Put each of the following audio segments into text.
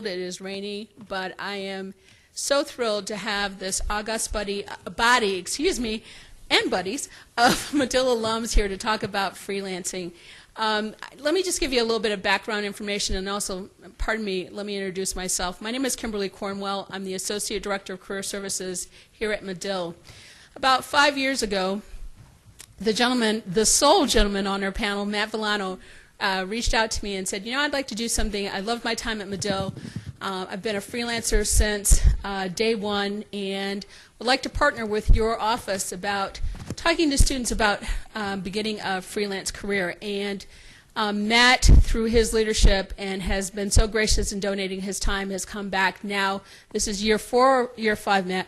It is rainy, but I am so thrilled to have this august body, and buddies of Medill alums here to talk about freelancing. Let me just give you a little bit of background information, and also, pardon me, let me introduce myself. My name is Kimberly Cornwell. I'm the Associate Director of Career Services here at Medill. About 5 years ago, the sole gentleman on our panel, Matt Villano, reached out to me and said, you know, I'd like to do something. I loved my time at Medill. I've been a freelancer since day one and would like to partner with your office about talking to students about beginning a freelance career. And Matt, through his leadership, and has been so gracious in donating his time, has come back now. This is year 5, Matt.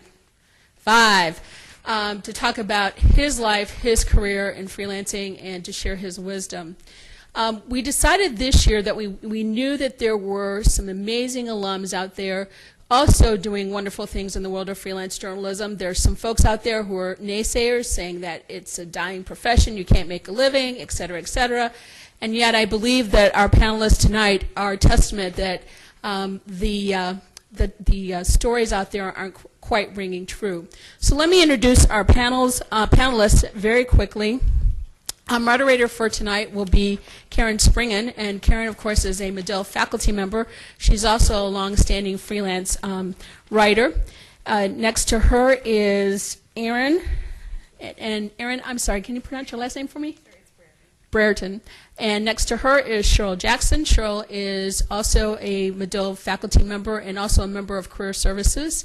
5. To talk about his life, his career in freelancing, and to share his wisdom. We decided this year that we knew that there were some amazing alums out there also doing wonderful things in the world of freelance journalism. There's some folks out there who are naysayers saying that it's a dying profession, you can't make a living, et cetera, et cetera. And yet I believe that our panelists tonight are a testament that the stories out there aren't quite ringing true. So let me introduce our panelists very quickly. Our moderator for tonight will be Karen Springen, and Karen, of course, is a Medill faculty member. She's also a long-standing freelance writer. Next to her is Erin, and Erin, I'm sorry, can you pronounce your last name for me? Brereton. And next to her is Cheryl Jackson. Cheryl is also a Medill faculty member and also a member of Career Services.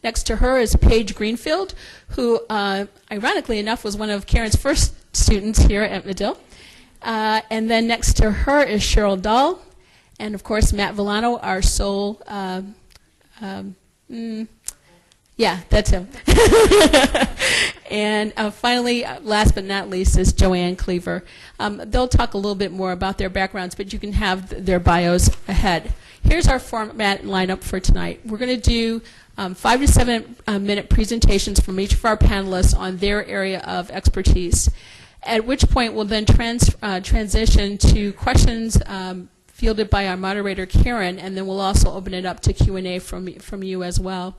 Next to her is Paige Greenfield, who, ironically enough, was one of Karen's first students here at Medill. And then next to her is Cheryl Dahl, and of course Matt Villano, our sole, yeah, that's him. And finally, last but not least, is Joanne Cleaver. They'll talk a little bit more about their backgrounds, but you can have their bios ahead. Here's our format and lineup for tonight. We're going to do 5 to 7 minute presentations from each of our panelists on their area of expertise, at which point we'll then transition to questions fielded by our moderator, Karen, and then we'll also open it up to Q&A from you as well.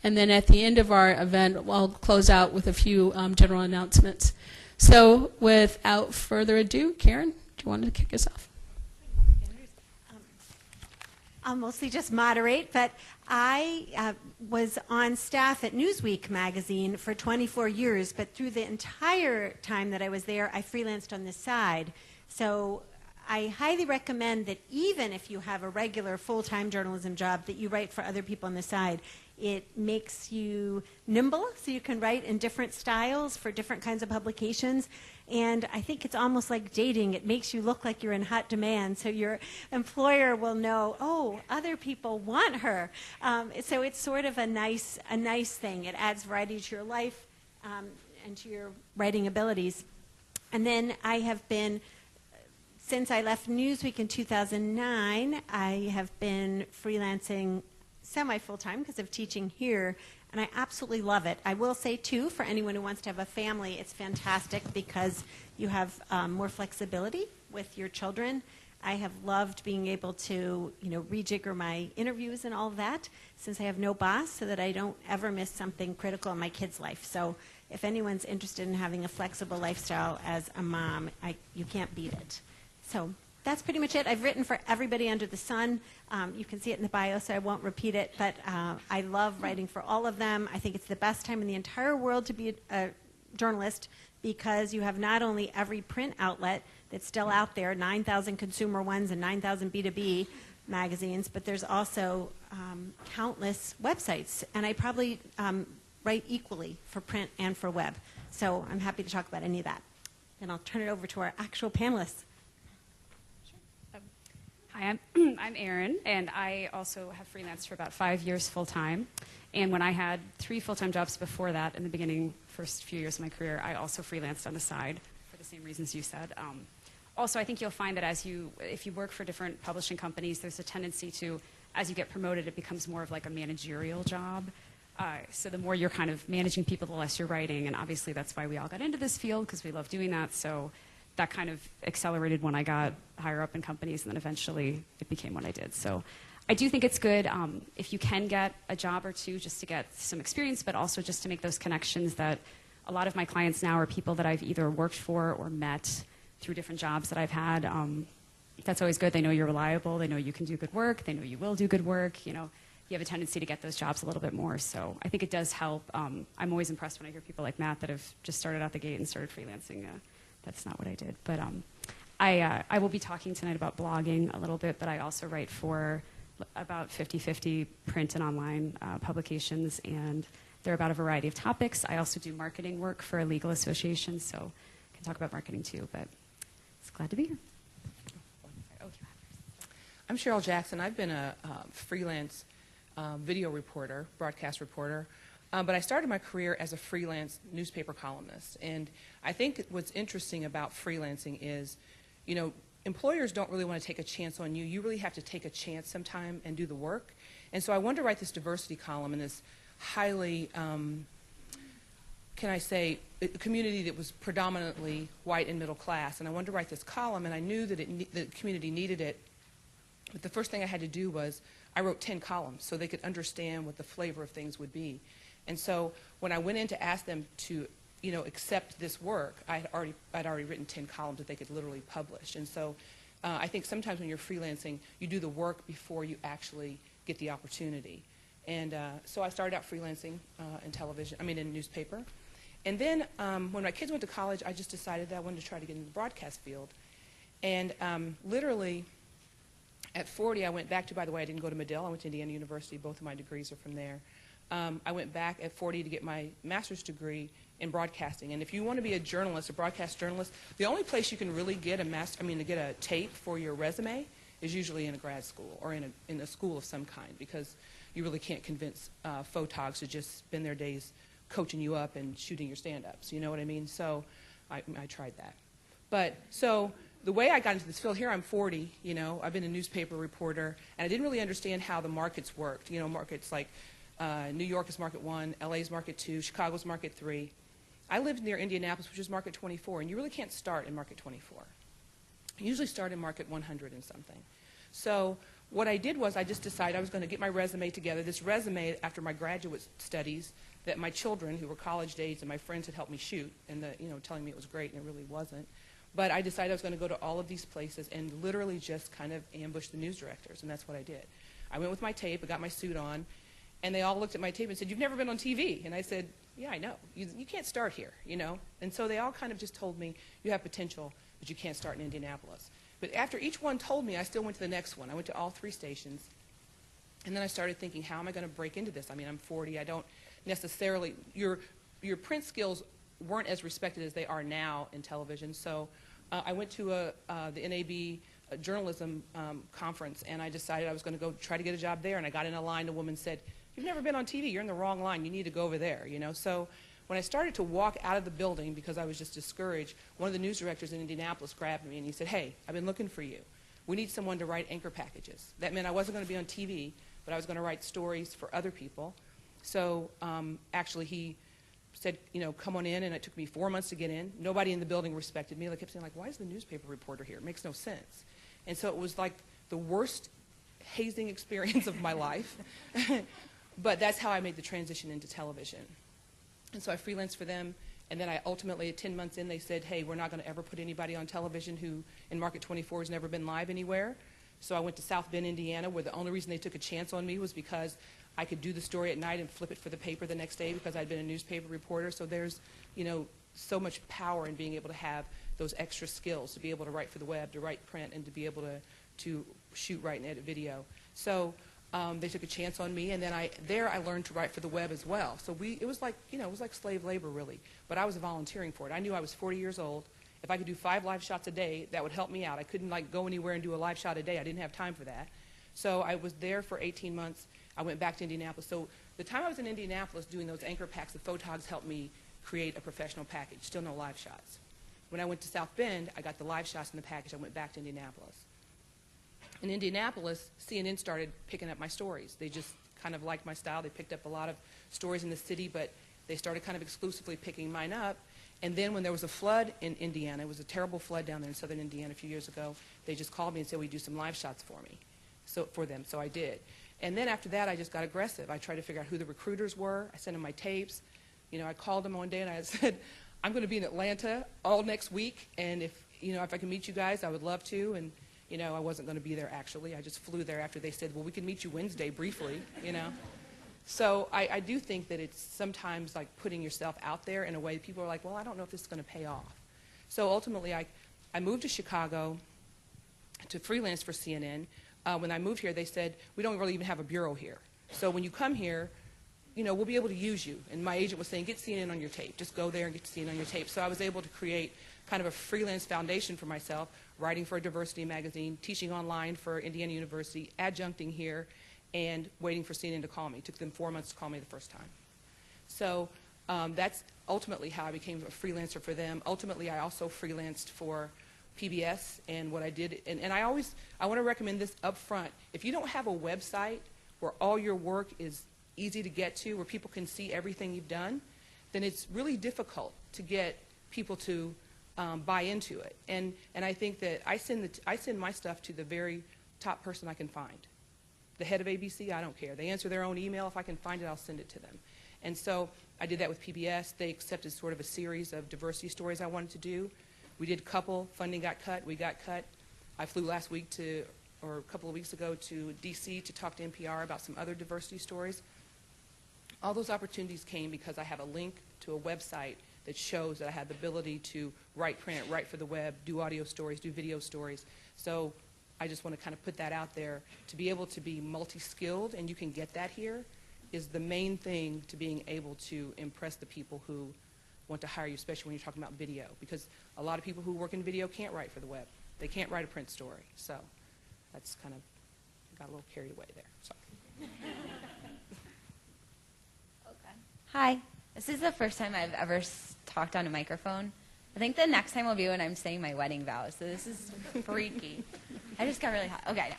And then at the end of our event, we'll close out with a few general announcements. So without further ado, Karen, do you want to kick us off? I'll mostly just moderate, but I was on staff at Newsweek magazine for 24 years, but through the entire time that I was there, I freelanced on the side. So I highly recommend that even if you have a regular full-time journalism job, that you write for other people on the side. It makes you nimble, so you can write in different styles for different kinds of publications. And I think it's almost like dating. It makes you look like you're in hot demand, so your employer will know, oh, other people want her. So it's sort of a nice thing. It adds variety to your life and to your writing abilities. And then I have been, since I left Newsweek in 2009, I have been freelancing semi-full-time because of teaching here, and I absolutely love it. I will say, too, for anyone who wants to have a family, it's fantastic because you have more flexibility with your children. I have loved being able to, rejigger my interviews and all of that since I have no boss, so that I don't ever miss something critical in my kid's life. So if anyone's interested in having a flexible lifestyle as a mom, you can't beat it. So that's pretty much it. I've written for everybody under the sun. You can see it in the bio, so I won't repeat it, but I love writing for all of them. I think it's the best time in the entire world to be a journalist because you have not only every print outlet that's still out there, 9,000 consumer ones and 9,000 B2B magazines, but there's also countless websites, and I probably write equally for print and for web. So I'm happy to talk about any of that. And I'll turn it over to our actual panelists. Hi, I'm Erin, and I also have freelanced for about 5 years full-time. And when I had 3 full-time jobs before that, in the beginning, first few years of my career, I also freelanced on the side for the same reasons you said. Also, I think you'll find that if you work for different publishing companies, there's a tendency to, as you get promoted, it becomes more of like a managerial job. So the more you're kind of managing people, the less you're writing. And obviously, that's why we all got into this field, because we love doing that. So that kind of accelerated when I got higher up in companies, and then eventually it became what I did. So I do think it's good if you can get a job or two just to get some experience, but also just to make those connections that a lot of my clients now are people that I've either worked for or met through different jobs that I've had. That's always good. They know you're reliable. They know you can do good work. They know you will do good work. You know, you have a tendency to get those jobs a little bit more. So I think it does help. I'm always impressed when I hear people like Matt that have just started out the gate and started freelancing. That's not what I did. But I will be talking tonight about blogging a little bit, but I also write for about 50-50 print and online publications, and they're about a variety of topics. I also do marketing work for a legal association, so I can talk about marketing too, but it's glad to be here. I'm Cheryl Jackson. I've been a freelance video reporter, broadcast reporter, but I started my career as a freelance newspaper columnist. And I think what's interesting about freelancing is, you know, employers don't really want to take a chance on you. You really have to take a chance sometime and do the work. And so I wanted to write this diversity column in this highly, can I say, a community that was predominantly white and middle class. And I wanted to write this column, and I knew that the community needed it. But the first thing I had to do was I wrote 10 columns so they could understand what the flavor of things would be. And so when I went in to ask them to, you know, accept this work, I'd already written 10 columns that they could literally publish. And so I think sometimes when you're freelancing, you do the work before you actually get the opportunity. And so I started out freelancing in newspaper. And then when my kids went to college, I just decided that I wanted to try to get into the broadcast field. And literally, at 40, I went back to, by the way, I didn't go to Medill. I went to Indiana University. Both of my degrees are from there. I went back at 40 to get my master's degree in broadcasting. And if you want to be a journalist, a broadcast journalist, the only place you can really get to get a tape for your resume is usually in a grad school or in a school of some kind, because you really can't convince photogs to just spend their days coaching you up and shooting your stand-ups. You know what I mean? So I tried that. But so the way I got into this field, here I'm 40, you know, I've been a newspaper reporter, and I didn't really understand how the markets worked. You know, markets like New York is market 1, LA's market 2, Chicago's market 3. I lived near Indianapolis, which is market 24, and you really can't start in market 24. You usually start in market 100 and something. So what I did was I just decided I was going to get my resume together, this resume after my graduate studies that my children, who were college days, and my friends had helped me shoot, and telling me it was great, and it really wasn't. But I decided I was going to go to all of these places and literally just kind of ambush the news directors, and that's what I did. I went with my tape, I got my suit on, and they all looked at my tape and said, "You've never been on TV." And I said, "Yeah, I know. You can't start here, you know." And so they all kind of just told me, "You have potential, but you can't start in Indianapolis." But after each one told me, I still went to the next one. I went to all 3 stations. And then I started thinking, how am I going to break into this? I mean, I'm 40. I don't necessarily, your print skills weren't as respected as they are now in television. So I went to the NAB journalism conference, and I decided I was going to go try to get a job there. And I got in a line. A woman said, "You've never been on TV. You're in the wrong line. You need to go over there." You know. So when I started to walk out of the building because I was just discouraged, one of the news directors in Indianapolis grabbed me and he said, "Hey, I've been looking for you. We need someone to write anchor packages." That meant I wasn't going to be on TV, but I was going to write stories for other people. So actually he said, you know, "Come on in," and it took me 4 months to get in. Nobody in the building respected me. They kept saying, like, "Why is the newspaper reporter here? It makes no sense." And so it was like the worst hazing experience of my life. But that's how I made the transition into television. And so I freelanced for them, and then I ultimately, 10 months in, they said, "Hey, we're not going to ever put anybody on television who in Market 24 has never been live anywhere." So I went to South Bend, Indiana, where the only reason they took a chance on me was because I could do the story at night and flip it for the paper the next day because I'd been a newspaper reporter. So there's, you know, so much power in being able to have those extra skills, to be able to write for the web, to write print, and to be able to shoot, write, and edit video. So they took a chance on me, and then I learned to write for the web as well. So it was like, you know, it was like slave labor, really. But I was volunteering for it. I knew I was 40 years old. If I could do 5 live shots a day, that would help me out. I couldn't, like, go anywhere and do a live shot a day. I didn't have time for that. So I was there for 18 months. I went back to Indianapolis. So the time I was in Indianapolis doing those anchor packs, the photogs helped me create a professional package. Still no live shots. When I went to South Bend, I got the live shots in the package. I went back to Indianapolis. In Indianapolis, CNN started picking up my stories. They just kind of liked my style. They picked up a lot of stories in the city, but they started kind of exclusively picking mine up. And then when there was a flood in Indiana, it was a terrible flood down there in southern Indiana a few years ago, they just called me and said, "Will you do some live shots for me?" for them, so I did. And then after that, I just got aggressive. I tried to figure out who the recruiters were. I sent them my tapes. I called them one day and I said, I'm going to be in Atlanta all next week, and if I can meet you guys, I would love to. And I wasn't going to be there actually. I just flew there after they said, well, we can meet you Wednesday briefly, So I do think that it's sometimes like putting yourself out there in a way that people are like, well, I don't know if this is going to pay off. So ultimately, I moved to Chicago to freelance for CNN. When I moved here, they said, we don't really even have a bureau here. So when you come here, we'll be able to use you. And my agent was saying, get CNN on your tape. Just go there and get CNN on your tape. So I was able to create kind of a freelance foundation for myself, writing for a diversity magazine, teaching online for Indiana University, adjuncting here, and waiting for CNN to call me. It took them 4 months to call me the first time. So that's ultimately how I became a freelancer for them. Ultimately, I also freelanced for PBS, and what I did, and I want to recommend this up front. If you don't have a website where all your work is easy to get to, where people can see everything you've done, then it's really difficult to get people to buy into it. And I think that I send my stuff to the very top person I can find. The head of ABC, I don't care. They answer their own email. If I can find it, I'll send it to them. And so I did that with PBS. They accepted sort of a series of diversity stories I wanted to do. We did a couple. Funding got cut. We got cut. I flew last week or a couple of weeks ago to D.C. to talk to NPR about some other diversity stories. All those opportunities came because I have a link to a website that shows that I have the ability to write print, write for the web, do audio stories, do video stories. So I just want to kind of put that out there. To be able to be multi-skilled, and you can get that here, is the main thing to being able to impress the people who want to hire you, especially when you're talking about video. Because a lot of people who work in video can't write for the web. They can't write a print story. So that's kind of, got a little carried away there. Sorry. Hi. This is the first time I've ever talked on a microphone. I think the next time will be when I'm saying my wedding vows. So this is freaky. I just got really hot. Okay.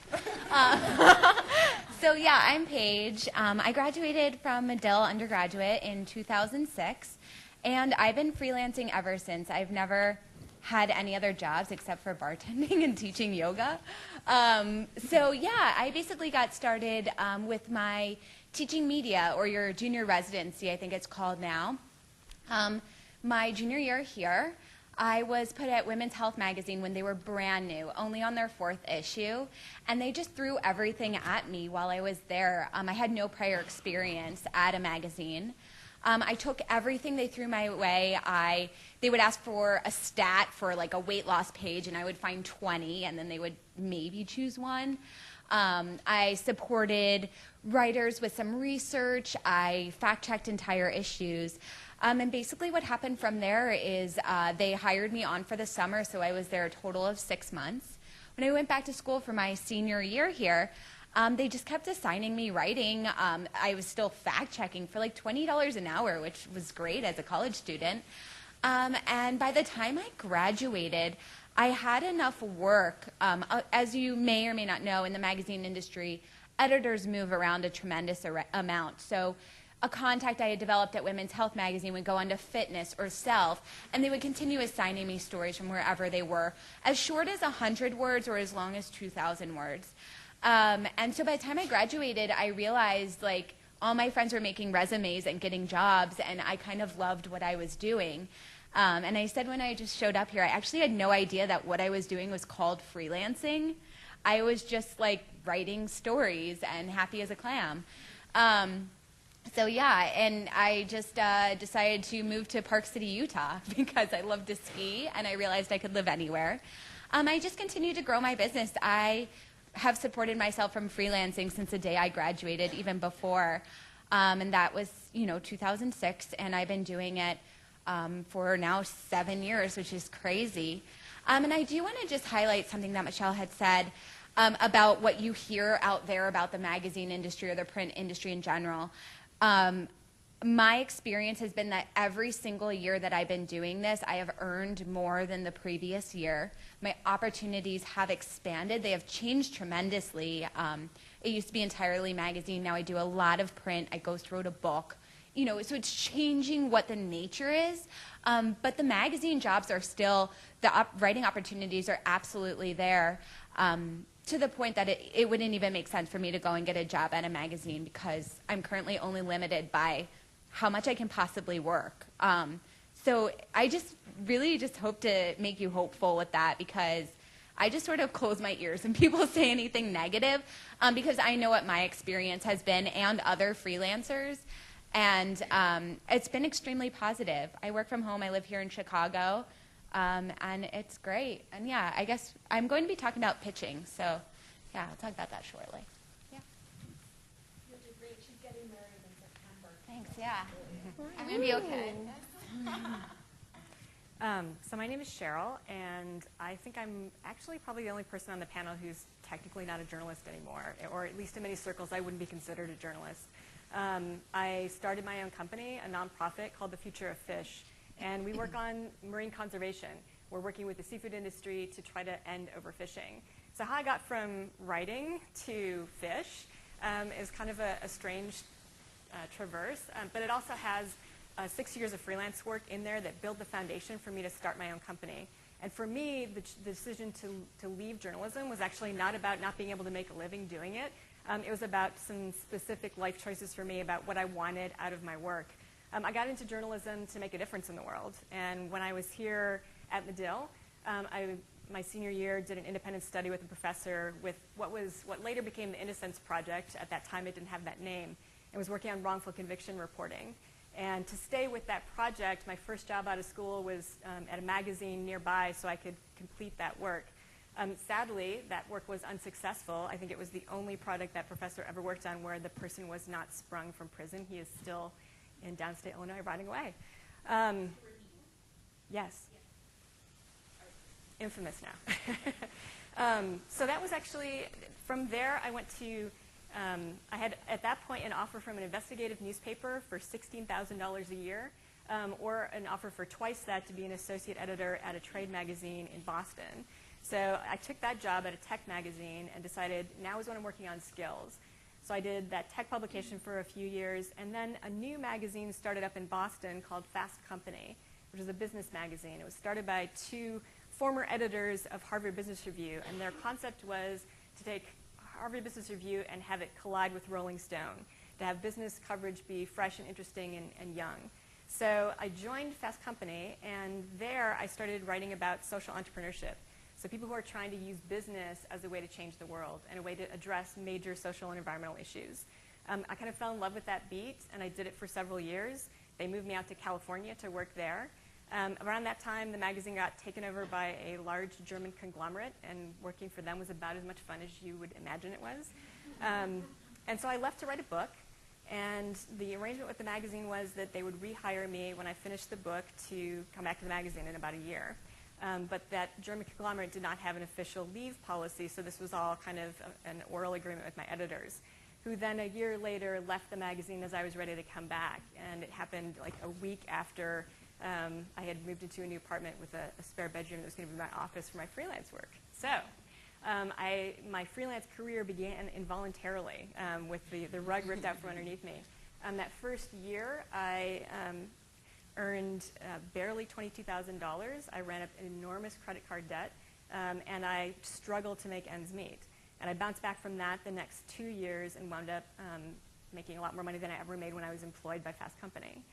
So yeah, I'm Paige. I graduated from Medill undergraduate in 2006, and I've been freelancing ever since. I've never had any other jobs except for bartending and teaching yoga. So yeah, I basically got started with my teaching media, or your junior residency, I think it's called now. My junior year here, I was put at Women's Health magazine when they were brand new, only on their 4th issue, and they just threw everything at me while I was there. I had no prior experience at a magazine. I took everything they threw my way. They would ask for a stat for like a weight loss page, and I would find 20, and then they would maybe choose one. I supported writers with some research. I fact-checked entire issues. And basically what happened from there is they hired me on for the summer, so I was there a total of 6 months. When I went back to school for my senior year here, they just kept assigning me writing. I was still fact-checking for like $20 an hour, which was great as a college student. And by the time I graduated, I had enough work. As you may or may not know, in the magazine industry, editors move around a tremendous amount. So a contact I had developed at Women's Health magazine would go on to Fitness or Self, and they would continue assigning me stories from wherever they were, as short as 100 words or as long as 2,000 words. And so by the time I graduated, I realized like all my friends were making resumes and getting jobs, and I kind of loved what I was doing. And I said when I just showed up here, I actually had no idea that what I was doing was called freelancing. I was just like writing stories and happy as a clam. So yeah, and I just decided to move to Park City, Utah because I love to ski and I realized I could live anywhere. I just continued to grow my business. I have supported myself from freelancing since the day I graduated, even before. And that was, 2006, and I've been doing it for now 7 years, which is crazy. And I do want to just highlight something that Michelle had said about what you hear out there about the magazine industry or the print industry in general. My experience has been that every single year that I've been doing this, I have earned more than the previous year. My opportunities have expanded. They have changed tremendously. It used to be entirely magazine. Now I do a lot of print. I ghost wrote a book. So it's changing what the nature is. But the magazine jobs are still, writing opportunities are absolutely there. to the point that it wouldn't even make sense for me to go and get a job at a magazine because I'm currently only limited by how much I can possibly work. So I just really just hope to make you hopeful with that, because I just sort of close my ears when people say anything negative, because I know what my experience has been and other freelancers, and it's been extremely positive. I work from home. I live here in Chicago, and it's great. And yeah, I guess I'm going to be talking about pitching, so yeah, I'll talk about that shortly. Yeah. You'll do great. She's getting married in September. Thanks, yeah. I'm going to be okay. So my name is Cheryl, and I think I'm actually probably the only person on the panel who's technically not a journalist anymore, or at least in many circles I wouldn't be considered a journalist. I started my own company, a nonprofit called The Future of Fish, and we work on marine conservation. We're working with the seafood industry to try to end overfishing. So how I got from writing to fish is kind of a strange traverse, but it also has 6 years of freelance work in there that built the foundation for me to start my own company. And for me, the decision to leave journalism was actually not about not being able to make a living doing it. It was about some specific life choices for me about what I wanted out of my work. I got into journalism to make a difference in the world. And when I was here at Medill, my senior year did an independent study with a professor with what later became the Innocence Project. At that time, it didn't have that name. And was working on wrongful conviction reporting. And to stay with that project, my first job out of school was at a magazine nearby so I could complete that work. Sadly, that work was unsuccessful. I think it was the only project that professor ever worked on where the person was not sprung from prison. He is still in downstate Illinois rotting away. Yes. Infamous now. So that was actually, from there I went to, I had at that point an offer from an investigative newspaper for $16,000 a year, or an offer for twice that to be an associate editor at a trade magazine in Boston. So I took that job at a tech magazine and decided now is when I'm working on skills. So I did that tech publication for a few years, and then a new magazine started up in Boston called Fast Company, which is a business magazine. It was started by two former editors of Harvard Business Review, and their concept was to take Harvard Business Review and have it collide with Rolling Stone, to have business coverage be fresh and interesting and young. So I joined Fast Company, and there I started writing about social entrepreneurship. So people who are trying to use business as a way to change the world and a way to address major social and environmental issues. I kind of fell in love with that beat, and I did it for several years. They moved me out to California to work there. Around that time, the magazine got taken over by a large German conglomerate, and working for them was about as much fun as you would imagine it was. And so I left to write a book, and the arrangement with the magazine was that they would rehire me when I finished the book to come back to the magazine in about a year. But that German conglomerate did not have an official leave policy, so this was all kind of an oral agreement with my editors, who then a year later left the magazine as I was ready to come back. And it happened like a week after I had moved into a new apartment with a spare bedroom that was going to be my office for my freelance work. So my freelance career began involuntarily with the rug ripped out from underneath me. That first year, I earned barely $22,000. I ran up an enormous credit card debt, and I struggled to make ends meet. And I bounced back from that the next 2 years and wound up making a lot more money than I ever made when I was employed by Fast Company.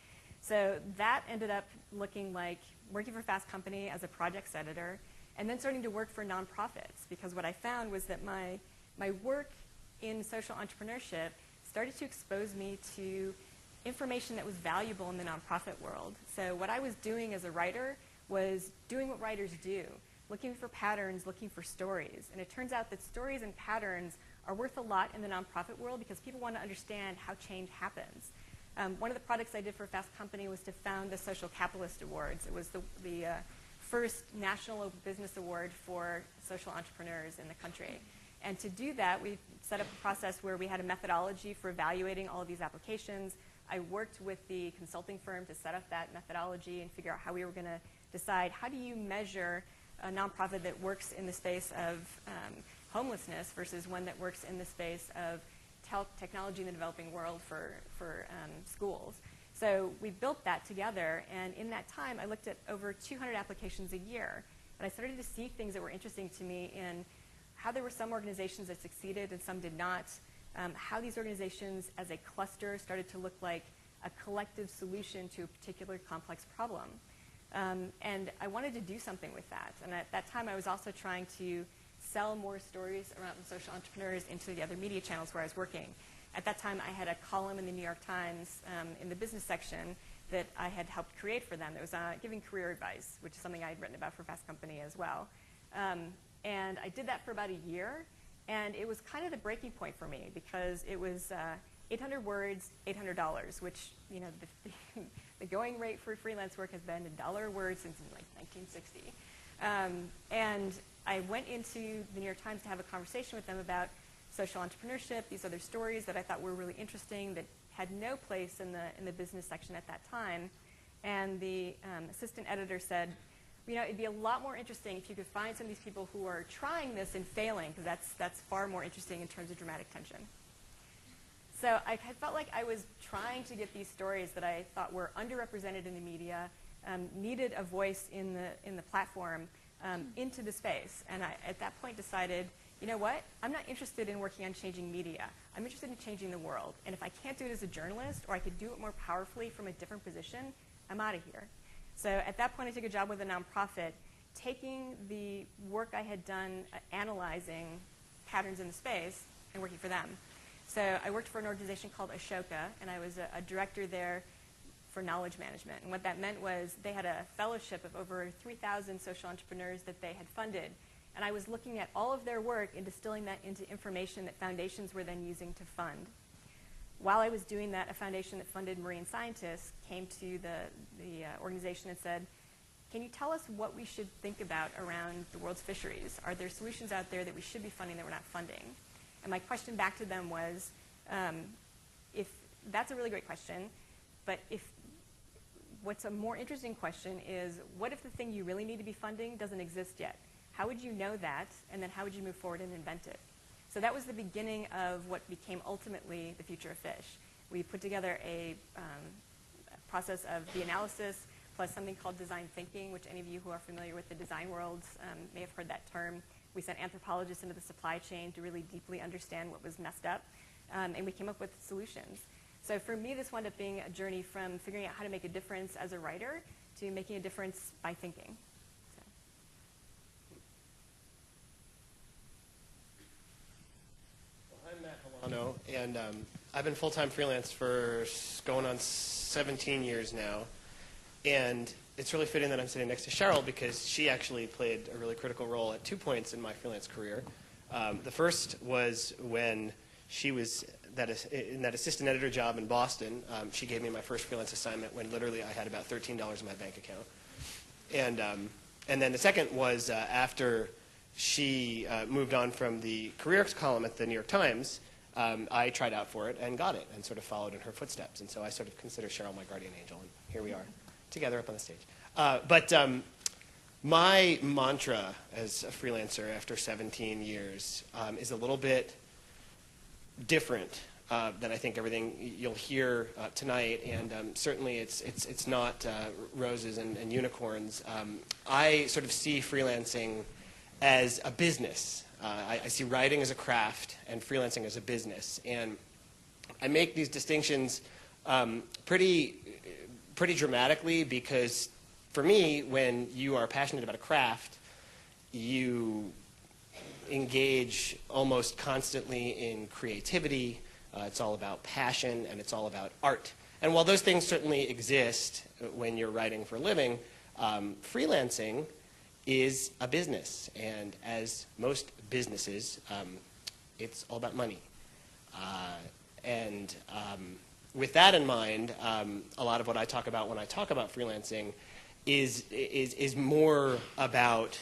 So that ended up looking like working for Fast Company as a projects editor, and then starting to work for nonprofits, because what I found was that my work in social entrepreneurship started to expose me to information that was valuable in the nonprofit world. So what I was doing as a writer was doing what writers do, looking for patterns, looking for stories. And it turns out that stories and patterns are worth a lot in the nonprofit world because people want to understand how change happens. One of the projects I did for Fast Company was to found the Social Capitalist Awards. It was the first national business award for social entrepreneurs in the country. And to do that, we set up a process where we had a methodology for evaluating all of these applications. I worked with the consulting firm to set up that methodology and figure out how we were going to decide how do you measure a nonprofit that works in the space of homelessness versus one that works in the space of technology in the developing world for schools. So we built that together, and in that time I looked at over 200 applications a year, and I started to see things that were interesting to me in how there were some organizations that succeeded and some did not, how these organizations as a cluster started to look like a collective solution to a particular complex problem. And I wanted to do something with that. And at that time, I was also trying to sell more stories around social entrepreneurs into the other media channels where I was working. At that time, I had a column in the New York Times in the business section that I had helped create for them. It was giving career advice, which is something I had written about for Fast Company as well. And I did that for about a year, and it was kind of the breaking point for me because it was 800 words, $800, which, you know, the going rate for freelance work has been $1 a word since like 1960. And I went into the New York Times to have a conversation with them about social entrepreneurship, these other stories that I thought were really interesting that had no place in the business section at that time. And the assistant editor said, you know, it'd be a lot more interesting if you could find some of these people who are trying this and failing, because that's far more interesting in terms of dramatic tension. So I felt like I was trying to get these stories that I thought were underrepresented in the media, needed a voice in the platform, into the space. And I, at that point, decided, you know what? I'm not interested in working on changing media. I'm interested in changing the world. And if I can't do it as a journalist, or I could do it more powerfully from a different position, I'm out of here. So at that point, I took a job with a nonprofit, taking the work I had done analyzing patterns in the space and working for them. So I worked for an organization called Ashoka, and I was a director there for knowledge management. And what that meant was they had a fellowship of over 3,000 social entrepreneurs that they had funded. And I was looking at all of their work and distilling that into information that foundations were then using to fund. While I was doing that, a foundation that funded marine scientists came to the organization and said, can you tell us what we should think about around the world's fisheries? Are there solutions out there that we should be funding that we're not funding? And my question back to them was, if that's a really great question, but what's a more interesting question is, what if the thing you really need to be funding doesn't exist yet? How would you know that, and then how would you move forward and invent it? So that was the beginning of what became ultimately the Future of Fish. We put together a process of the analysis plus something called design thinking, which any of you who are familiar with the design world may have heard that term. We sent anthropologists into the supply chain to really deeply understand what was messed up, and we came up with solutions. So for me, this wound up being a journey from figuring out how to make a difference as a writer to making a difference by thinking. I'm Matt Milano, and I've been full-time freelance for going on 17 years now. And it's really fitting that I'm sitting next to Cheryl because she actually played a really critical role at 2 points in my freelance career. The first was when she was in that assistant editor job in Boston. She gave me my first freelance assignment when literally I had about $13 in my bank account. And then the second was after she moved on from the careers column at the New York Times. I tried out for it and got it and sort of followed in her footsteps. And so I sort of consider Cheryl my guardian angel, and here we are together up on the stage. But my mantra as a freelancer after 17 years is a little bit different than I think everything you'll hear tonight, and certainly it's not roses and unicorns. I sort of see freelancing as a business. I see writing as a craft and freelancing as a business, and I make these distinctions pretty dramatically because for me, when you are passionate about a craft, you engage almost constantly in creativity. It's all about passion, and it's all about art. And while those things certainly exist when you're writing for a living, freelancing is a business. And as most businesses, it's all about money. With that in mind, a lot of what I talk about when I talk about freelancing is more about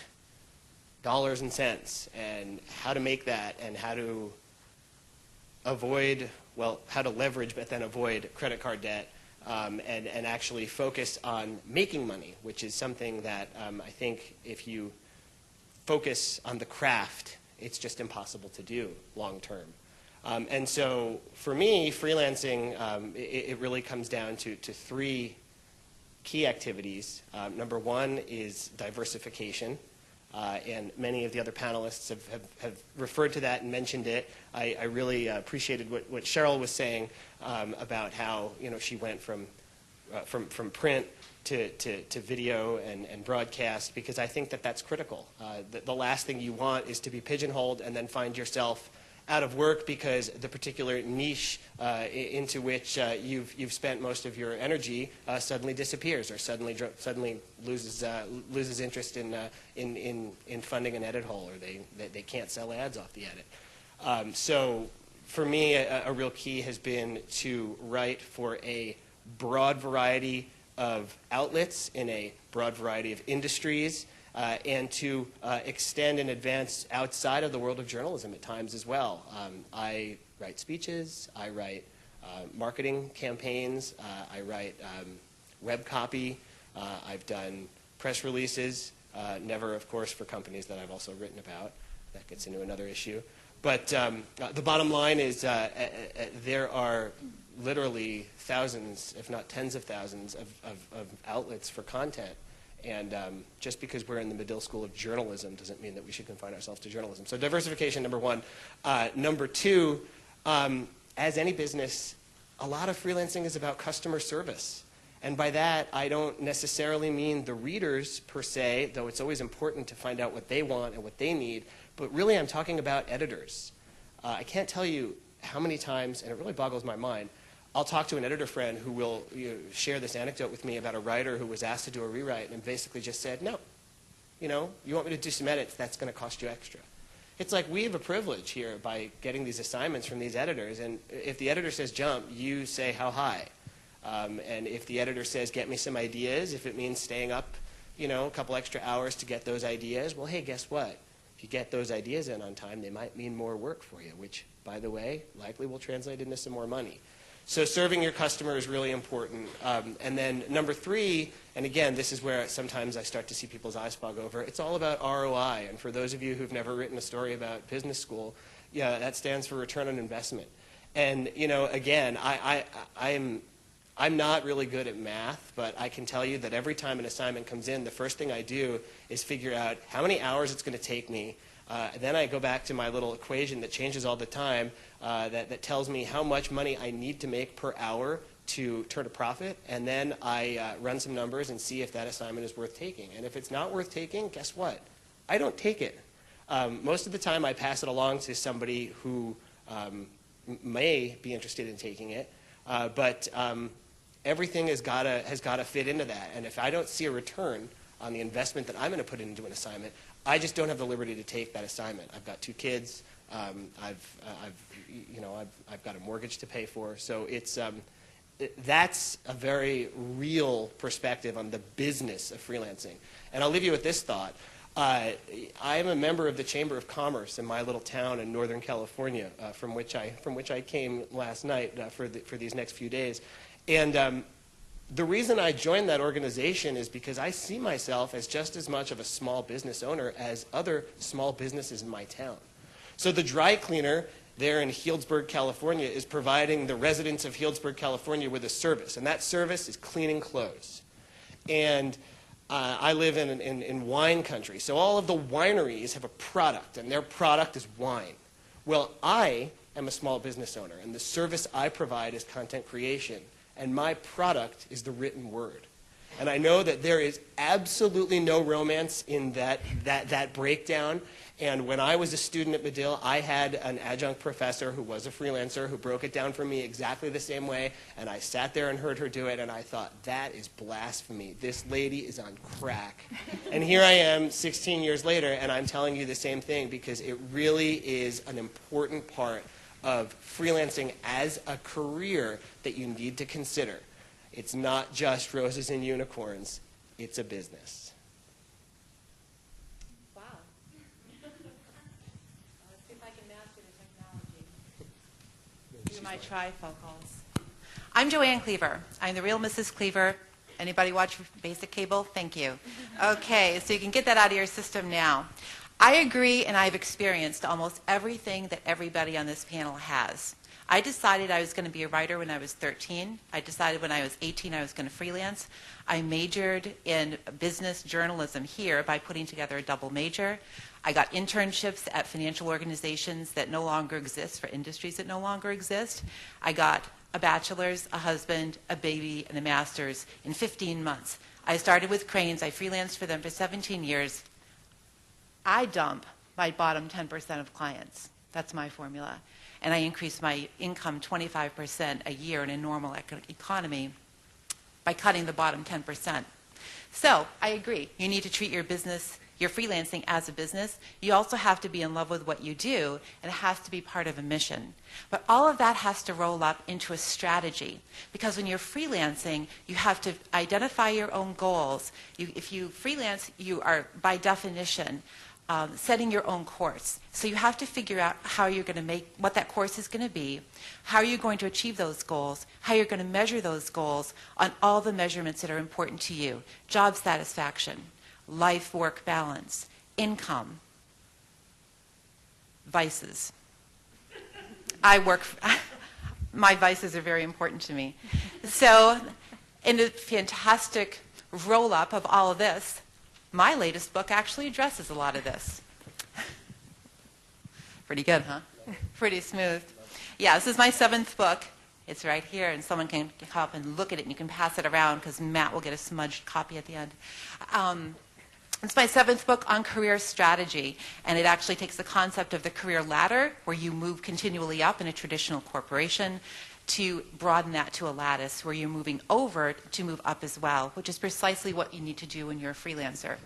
dollars and cents and how to make that and how to avoid, well, how to leverage but then avoid credit card debt and actually focus on making money, which is something that I think if you focus on the craft, it's just impossible to do long term. And so for me, freelancing, it really comes down to three key activities. Number one is diversification. and many of the other panelists have referred to that and mentioned it. I really appreciated what Cheryl was saying about how she went from print to video and broadcast, because I think that that's critical. The last thing you want is to be pigeonholed and then find yourself out of work because the particular niche into which you've spent most of your energy suddenly disappears, or suddenly loses interest in funding an edit hole, or they can't sell ads off the edit. So for me, a real key has been to write for a broad variety of outlets in a broad variety of industries, and to extend and advance outside of the world of journalism at times as well. I write speeches, I write marketing campaigns, I write web copy, I've done press releases, never, of course, for companies that I've also written about. That gets into another issue. But the bottom line is there are literally thousands, if not tens of thousands, of outlets for content. And just because we're in the Medill School of Journalism doesn't mean that we should confine ourselves to journalism. So diversification, number one. Number two, as any business, a lot of freelancing is about customer service. And by that, I don't necessarily mean the readers per se, though it's always important to find out what they want and what they need. But really, I'm talking about editors. I can't tell you how many times, and it really boggles my mind, I'll talk to an editor friend who will share this anecdote with me about a writer who was asked to do a rewrite and basically just said, no, you want me to do some edits, that's going to cost you extra. It's like we have a privilege here by getting these assignments from these editors, and if the editor says jump, you say how high. And if the editor says get me some ideas, if it means staying up a couple extra hours to get those ideas, well, hey, guess what? If you get those ideas in on time, they might mean more work for you, which, by the way, likely will translate into some more money. So serving your customer is really important. And then number three, and again, this is where sometimes I start to see people's eyes fog over, it's all about ROI. And for those of you who've never written a story about business school, yeah, that stands for return on investment. And again, I'm not really good at math, but I can tell you that every time an assignment comes in, the first thing I do is figure out how many hours it's going to take me. Then I go back to my little equation that changes all the time that tells me how much money I need to make per hour to turn a profit, and then I run some numbers and see if that assignment is worth taking. And if it's not worth taking, guess what? I don't take it. Most of the time I pass it along to somebody who may be interested in taking it, but everything has got to fit into that. And if I don't see a return on the investment that I'm going to put into an assignment, I just don't have the liberty to take that assignment. I've got 2 kids. I've got a mortgage to pay for. So that's a very real perspective on the business of freelancing. And I'll leave you with this thought. I am a member of the Chamber of Commerce in my little town in Northern California, from which I came last night for these next few days. And the reason I joined that organization is because I see myself as just as much of a small business owner as other small businesses in my town. So the dry cleaner there in Healdsburg, California, is providing the residents of Healdsburg, California with a service, and that service is cleaning clothes. And I live in wine country, so all of the wineries have a product, and their product is wine. Well, I am a small business owner, and the service I provide is content creation. And my product is the written word. And I know that there is absolutely no romance in that breakdown. And when I was a student at Medill, I had an adjunct professor who was a freelancer who broke it down for me exactly the same way. And I sat there and heard her do it, and I thought, that is blasphemy. This lady is on crack. And here I am 16 years later, and I'm telling you the same thing because it really is an important part of freelancing as a career that you need to consider. It's not just roses and unicorns, it's a business. Wow. Let's see if I can master the technology. Do my trifocals. I'm Joanne Cleaver. I'm the real Mrs. Cleaver. Anybody watch Basic Cable? Thank you. Okay, so you can get that out of your system now. I agree, and I've experienced almost everything that everybody on this panel has. I decided I was going to be a writer when I was 13. I decided when I was 18 I was going to freelance. I majored in business journalism here by putting together a double major. I got internships at financial organizations that no longer exist, for industries that no longer exist. I got a bachelor's, a husband, a baby, and a master's in 15 months. I started with Cranes. I freelanced for them for 17 years. I dump my bottom 10% of clients. That's my formula. And I increase my income 25% a year in a normal economy by cutting the bottom 10%. So I agree. You need to treat your business, your freelancing as a business. You also have to be in love with what you do, and it has to be part of a mission. But all of that has to roll up into a strategy, because when you're freelancing, you have to identify your own goals. If you freelance, you are, by definition, setting your own course. So you have to figure out how you're going to make, what that course is going to be, how you're going to achieve those goals, how you're going to measure those goals on all the measurements that are important to you. Job satisfaction, life-work balance, income, vices. My vices are very important to me. So in a fantastic roll-up of all of this, my latest book actually addresses a lot of this. Pretty good, huh? Pretty smooth. Yeah, this is my 7th book. It's right here, and someone can come up and look at it, and you can pass it around because Matt will get a smudged copy at the end. It's my 7th book on career strategy, and it actually takes the concept of the career ladder, where you move continually up in a traditional corporation, to broaden that to a lattice where you're moving over to move up as well, which is precisely what you need to do when you're a freelancer.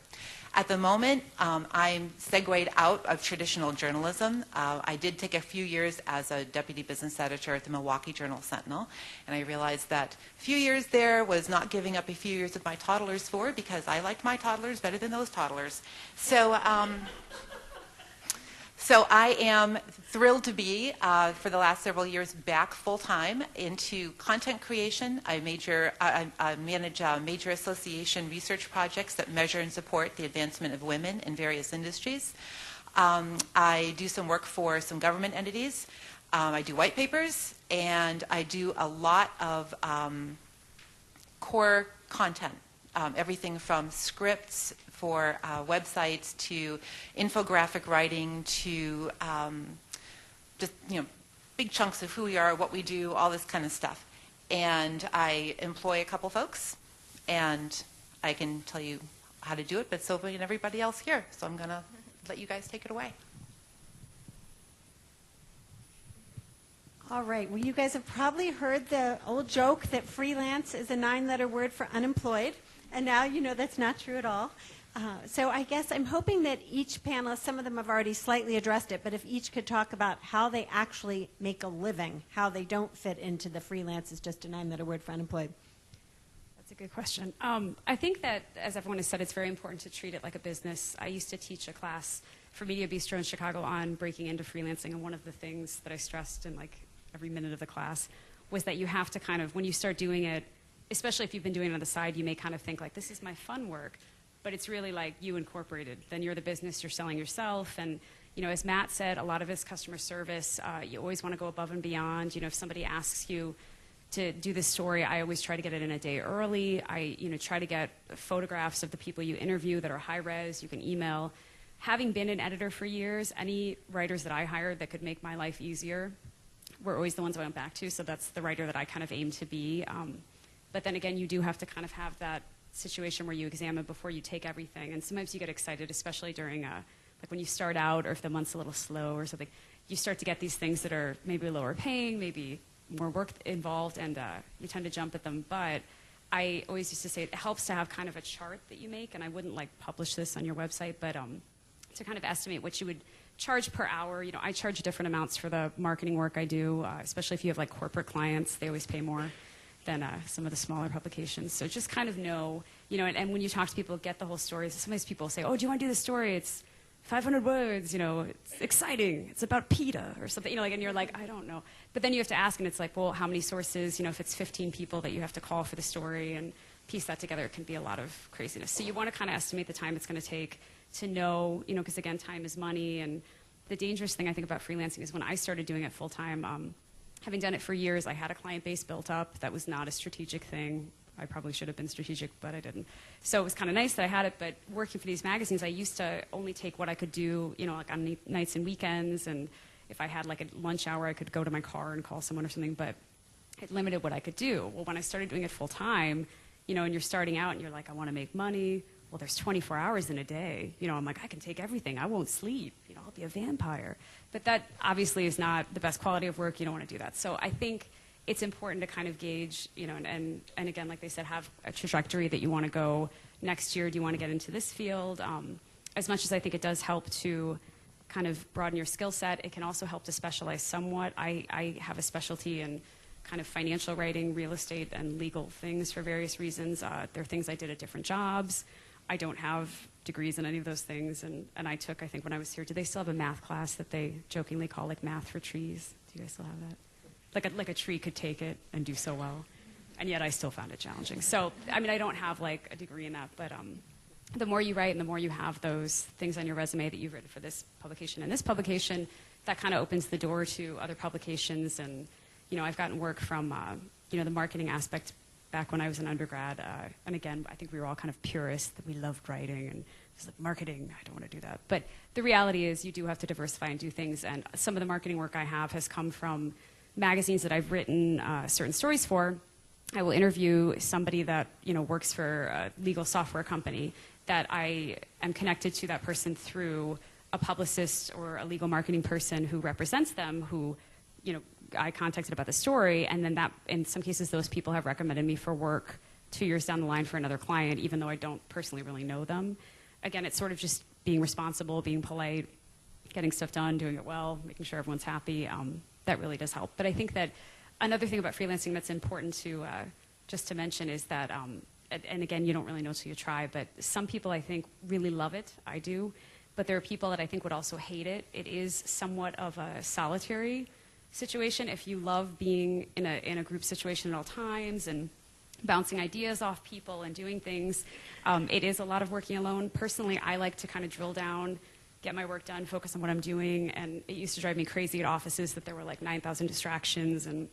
At the moment, I'm segued out of traditional journalism. I did take a few years as a deputy business editor at the Milwaukee Journal-Sentinel, and I realized that a few years there was not giving up a few years of my toddlers for, because I liked my toddlers better than those toddlers. So I am thrilled to be, for the last several years, back full-time into content creation. I manage major association research projects that measure and support the advancement of women in various industries. I do some work for some government entities. I do white papers, and I do a lot of core content, everything from scripts for websites to infographic writing to just, big chunks of who we are, what we do, all this kind of stuff. And I employ a couple folks, and I can tell you how to do it, but so can everybody else here. So I'm going to let you guys take it away. All right. Well, you guys have probably heard the old joke that freelance is a 9-letter word for unemployed. And now you know that's not true at all. So I guess I'm hoping that each panelist, some of them have already slightly addressed it, but if each could talk about how they actually make a living, how they don't fit into the freelance is just a 9-letter word for unemployed. That's a good question. I think that, as everyone has said, it's very important to treat it like a business. I used to teach a class for Media Bistro in Chicago on breaking into freelancing, and one of the things that I stressed in every minute of the class was that you have to kind of, when you start doing it, especially if you've been doing it on the side, you may kind of think this is my fun work, but it's really like you incorporated. Then you're the business, you're selling yourself, and as Matt said, a lot of it's customer service. You always want to go above and beyond. If somebody asks you to do this story, I always try to get it in a day early. I try to get photographs of the people you interview that are high res, you can email. Having been an editor for years, any writers that I hired that could make my life easier were always the ones I went back to, so that's the writer that I kind of aim to be. But then again, you do have to kind of have that situation where you examine before you take everything. And sometimes you get excited, especially during, when you start out or if the month's a little slow or something. You start to get these things that are maybe lower paying, maybe more work involved, and you tend to jump at them. But I always used to say it helps to have kind of a chart that you make, and I wouldn't publish this on your website, but to kind of estimate what you would charge per hour. I charge different amounts for the marketing work I do, especially if you have corporate clients. They always pay more than some of the smaller publications. So just kind of know, and when you talk to people, get the whole story. So sometimes people say, oh, do you want to do this story? It's 500 words, it's exciting. It's about PETA or something, and you're like, I don't know. But then you have to ask, and it's well, how many sources, if it's 15 people that you have to call for the story and piece that together, it can be a lot of craziness. So you want to kind of estimate the time it's going to take to know, because again, time is money. And the dangerous thing I think about freelancing is when I started doing it full time, having done it for years, I had a client base built up. That was not a strategic thing. I probably should have been strategic, but I didn't. So it was kind of nice that I had it, but working for these magazines, I used to only take what I could do, you know, like on nights and weekends, and if I had like a lunch hour, I could go to my car and call someone or something, but it limited what I could do. Well, when I started doing it full time, you know, and you're starting out and you're like, I want to make money. Well, there's 24 hours in a day. You know, I'm like, I can take everything. I won't sleep. You know, I'll be a vampire. But that obviously is not the best quality of work. You don't want to do that. So I think it's important to kind of gauge, you know, and again, like they said, have a trajectory that you want to go next year. Do you want to get into this field? As much as I think it does help to kind of broaden your skill set, it can also help to specialize somewhat. I have a specialty in kind of financial writing, real estate, and legal things for various reasons. There are things I did at different jobs. I don't have degrees in any of those things, and I took, I think when I was here, do they still have a math class that they jokingly call like math for trees? Do you guys still have that? Like a tree could take it and do so well, and yet I still found it challenging. So, I mean, I don't have like a degree in that, but the more you write and the more you have those things on your resume that you've written for this publication and this publication, that kind of opens the door to other publications. And, you know, I've gotten work from, you know, the marketing aspect back when I was an undergrad. And again, I think we were all kind of purists, that we loved writing and just like marketing, I don't want to do that. But the reality is you do have to diversify and do things. And some of the marketing work I have has come from magazines that I've written certain stories for. I will interview somebody that, you know, works for a legal software company that I am connected to that person through a publicist or a legal marketing person who represents them, who, you know, I contacted about the story, and then that, in some cases, those people have recommended me for work 2 years down the line for another client, even though I don't personally really know them. Again, it's sort of just being responsible, being polite, getting stuff done, doing it well, making sure everyone's happy. That really does help. But I think that another thing about freelancing that's important to just to mention is that, and again, you don't really know till you try, but some people I think really love it. I do. But there are people that I think would also hate it. It is somewhat of a solitary situation. If you love being in a group situation at all times and bouncing ideas off people and doing things, it is a lot of working alone. Personally, I like to kind of drill down, get my work done, focus on what I'm doing, and it used to drive me crazy at offices that there were like 9,000 distractions and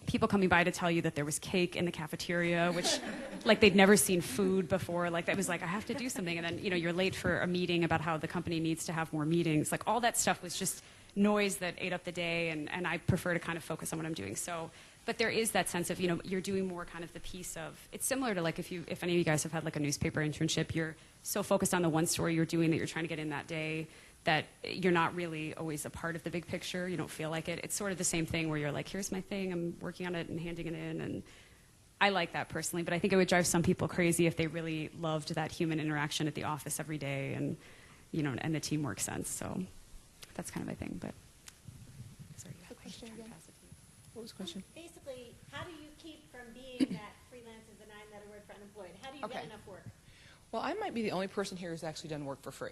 people coming by to tell you that there was cake in the cafeteria, which like they'd never seen food before. Like that was like, I have to do something. And then, you know, you're late for a meeting about how the company needs to have more meetings. Like all that stuff was just noise that ate up the day, and I prefer to kind of focus on what I'm doing. So, but there is that sense of, you know, you're doing more kind of the piece of, it's similar to like if any of you guys have had like a newspaper internship, you're so focused on the one story you're doing that you're trying to get in that day that you're not really always a part of the big picture. You don't feel like it. It's sort of the same thing where you're like, here's my thing, I'm working on it and handing it in, and I like that personally, but I think it would drive some people crazy if they really loved that human interaction at the office every day and, you know, and the teamwork sense. So that's kind of my thing, but sorry. The question again? What was the question? Basically, how do you keep from being that freelance is a 9-letter word for unemployed? How do you get enough work? Well, I might be the only person here who's actually done work for free.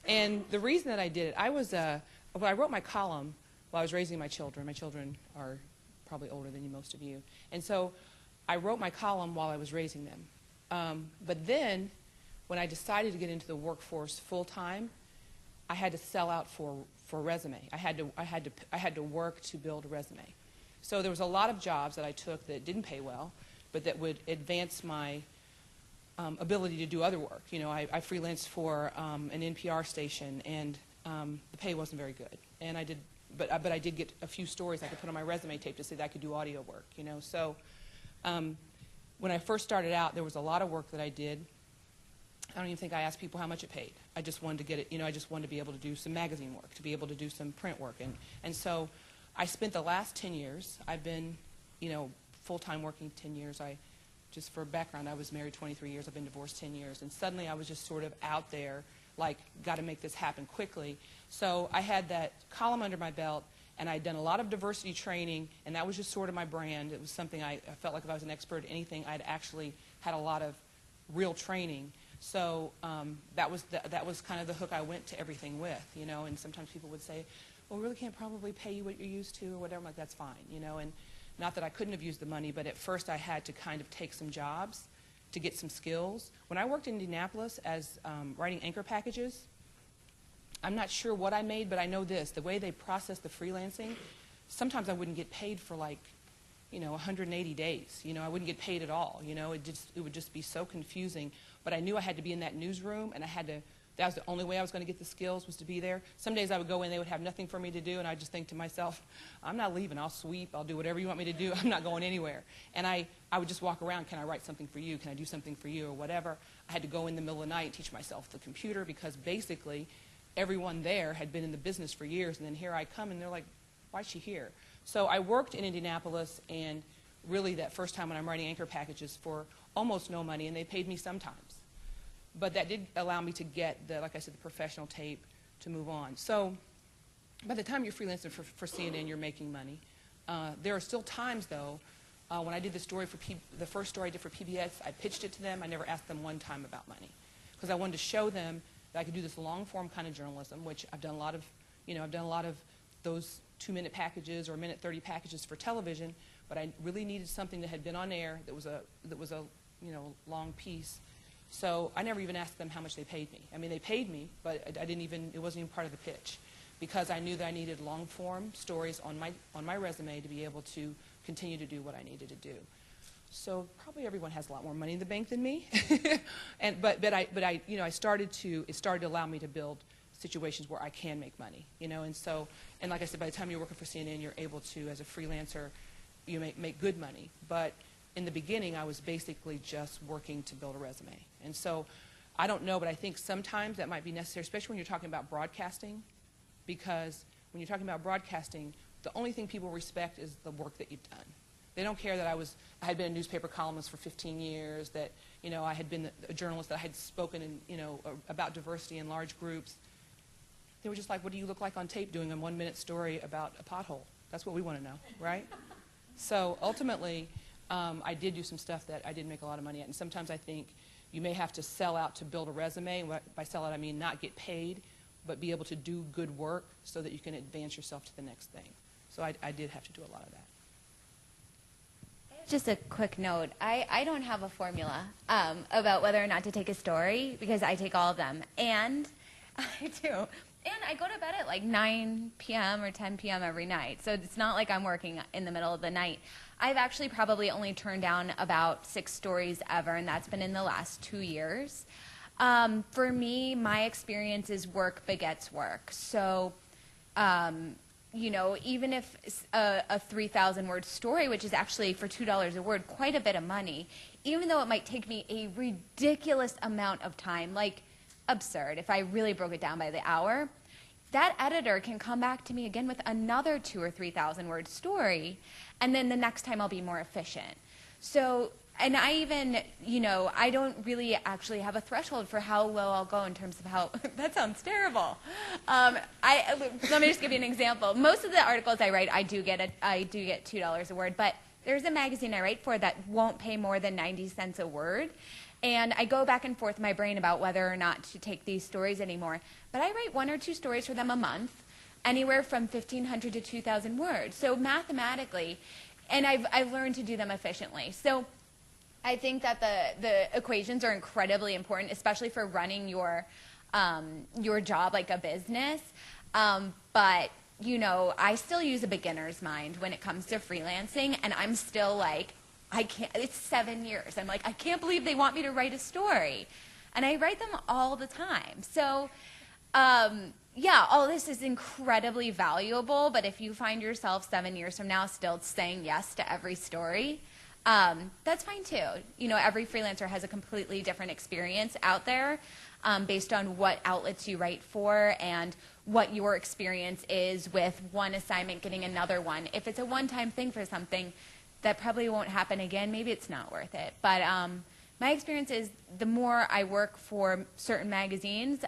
And the reason that I did it, I wrote my column while I was raising my children. My children are probably older than most of you. And so I wrote my column while I was raising them. But then when I decided to get into the workforce full time, I had to sell out for a resume. I had to work to build a resume. So there was a lot of jobs that I took that didn't pay well, but that would advance my ability to do other work. You know, I freelanced for an NPR station, and the pay wasn't very good. And I did, but I did get a few stories I could put on my resume tape to say that I could do audio work. You know, so when I first started out, there was a lot of work that I did. I don't even think I asked people how much it paid. I just wanted to get it. You know, I just wanted to be able to do some magazine work, to be able to do some print work, and so I spent the last 10 years. I've been, you know, full-time working 10 years. Just for background, I was married 23 years. I've been divorced 10 years. And suddenly I was just sort of out there, like, got to make this happen quickly. So I had that column under my belt, and I'd done a lot of diversity training, and that was just sort of my brand. It was something I felt like if I was an expert at anything, I'd actually had a lot of real training. So that was kind of the hook I went to everything with, you know. And sometimes people would say, well, we really can't probably pay you what you're used to or whatever. I'm like, that's fine, you know. And not that I couldn't have used the money, but at first I had to kind of take some jobs to get some skills. When I worked in Indianapolis as writing anchor packages, I'm not sure what I made, but I know this. The way they process the freelancing, sometimes I wouldn't get paid for like, 180 days. I wouldn't get paid at all. It would just be so confusing. But I knew I had to be in that newsroom, and that was the only way I was going to get the skills, was to be there. Some days I would go in, they would have nothing for me to do, and I'd just think to myself, I'm not leaving. I'll sweep. I'll do whatever you want me to do. I'm not going anywhere. And I would just walk around. Can I write something for you? Can I do something for you, or whatever? I had to go in the middle of the night and teach myself the computer, because basically everyone there had been in the business for years, and then here I come, and they're like, why is she here? So I worked in Indianapolis, and really that first time when I'm writing anchor packages for almost no money, and they paid me sometimes. But that did allow me to get, like I said, the professional tape to move on. So by the time you're freelancing for CNN, you're making money. There are still times, though, when I did the story the first story I did for PBS, I pitched it to them. I never asked them one time about money, because I wanted to show them that I could do this long-form kind of journalism, which I've done a lot of, I've done a lot of those 2-minute packages or minute 30 packages for television, but I really needed something that had been on air that was a long piece. So I never even asked them how much they paid me. I mean, they paid me, but it wasn't even part of the pitch, because I knew that I needed long-form stories on my resume to be able to continue to do what I needed to do. So probably everyone has a lot more money in the bank than me, it started to allow me to build situations where I can make money, and like I said, by the time you're working for CNN, you're able to, as a freelancer, you make good money. But in the beginning, I was basically just working to build a resume. And so I don't know, but I think sometimes that might be necessary, especially when you're talking about broadcasting, because when you're talking about broadcasting, the only thing people respect is the work that you've done. They don't care that I had been a newspaper columnist for 15 years, that I had been a journalist, that I had spoken about diversity in large groups. They were just like, what do you look like on tape doing a 1-minute story about a pothole? That's what we want to know, right? So ultimately, I did do some stuff that I didn't make a lot of money at, and sometimes I think you may have to sell out to build a resume. By sell out, I mean not get paid, but be able to do good work so that you can advance yourself to the next thing. So I did have to do a lot of that. Just a quick note. I don't have a formula about whether or not to take a story, because I take all of them. And I do. And I go to bed at like 9 p.m. or 10 p.m. every night. So it's not like I'm working in the middle of the night. I've actually probably only turned down about 6 stories ever, and that's been in the last 2 years. For me, my experience is work begets work. So, even if a 3,000-word story, which is actually for $2 a word, quite a bit of money, even though it might take me a ridiculous amount of time, like absurd, if I really broke it down by the hour, that editor can come back to me again with another 2,000 or 3,000 word story, and then the next time I'll be more efficient. So, and I even, I don't really actually have a threshold for how low I'll go in terms of how, that sounds terrible. Let me just give you an example. Most of the articles I write, I do get $2 a word, but there's a magazine I write for that won't pay more than 90 cents a word. And I go back and forth in my brain about whether or not to take these stories anymore. But I write 1 or 2 stories for them a month, anywhere from 1,500 to 2,000 words. So mathematically, and I've learned to do them efficiently. So I think that the equations are incredibly important, especially for running your job like a business. But I still use a beginner's mind when it comes to freelancing, and I'm still like, I can't, it's 7 years. I'm like, I can't believe they want me to write a story. And I write them all the time. So, yeah, all this is incredibly valuable, but if you find yourself 7 years from now still saying yes to every story, that's fine too. Every freelancer has a completely different experience out there based on what outlets you write for and what your experience is with one assignment getting another one. If it's a one-time thing for something, that probably won't happen again. Maybe it's not worth it. But my experience is the more I work for certain magazines,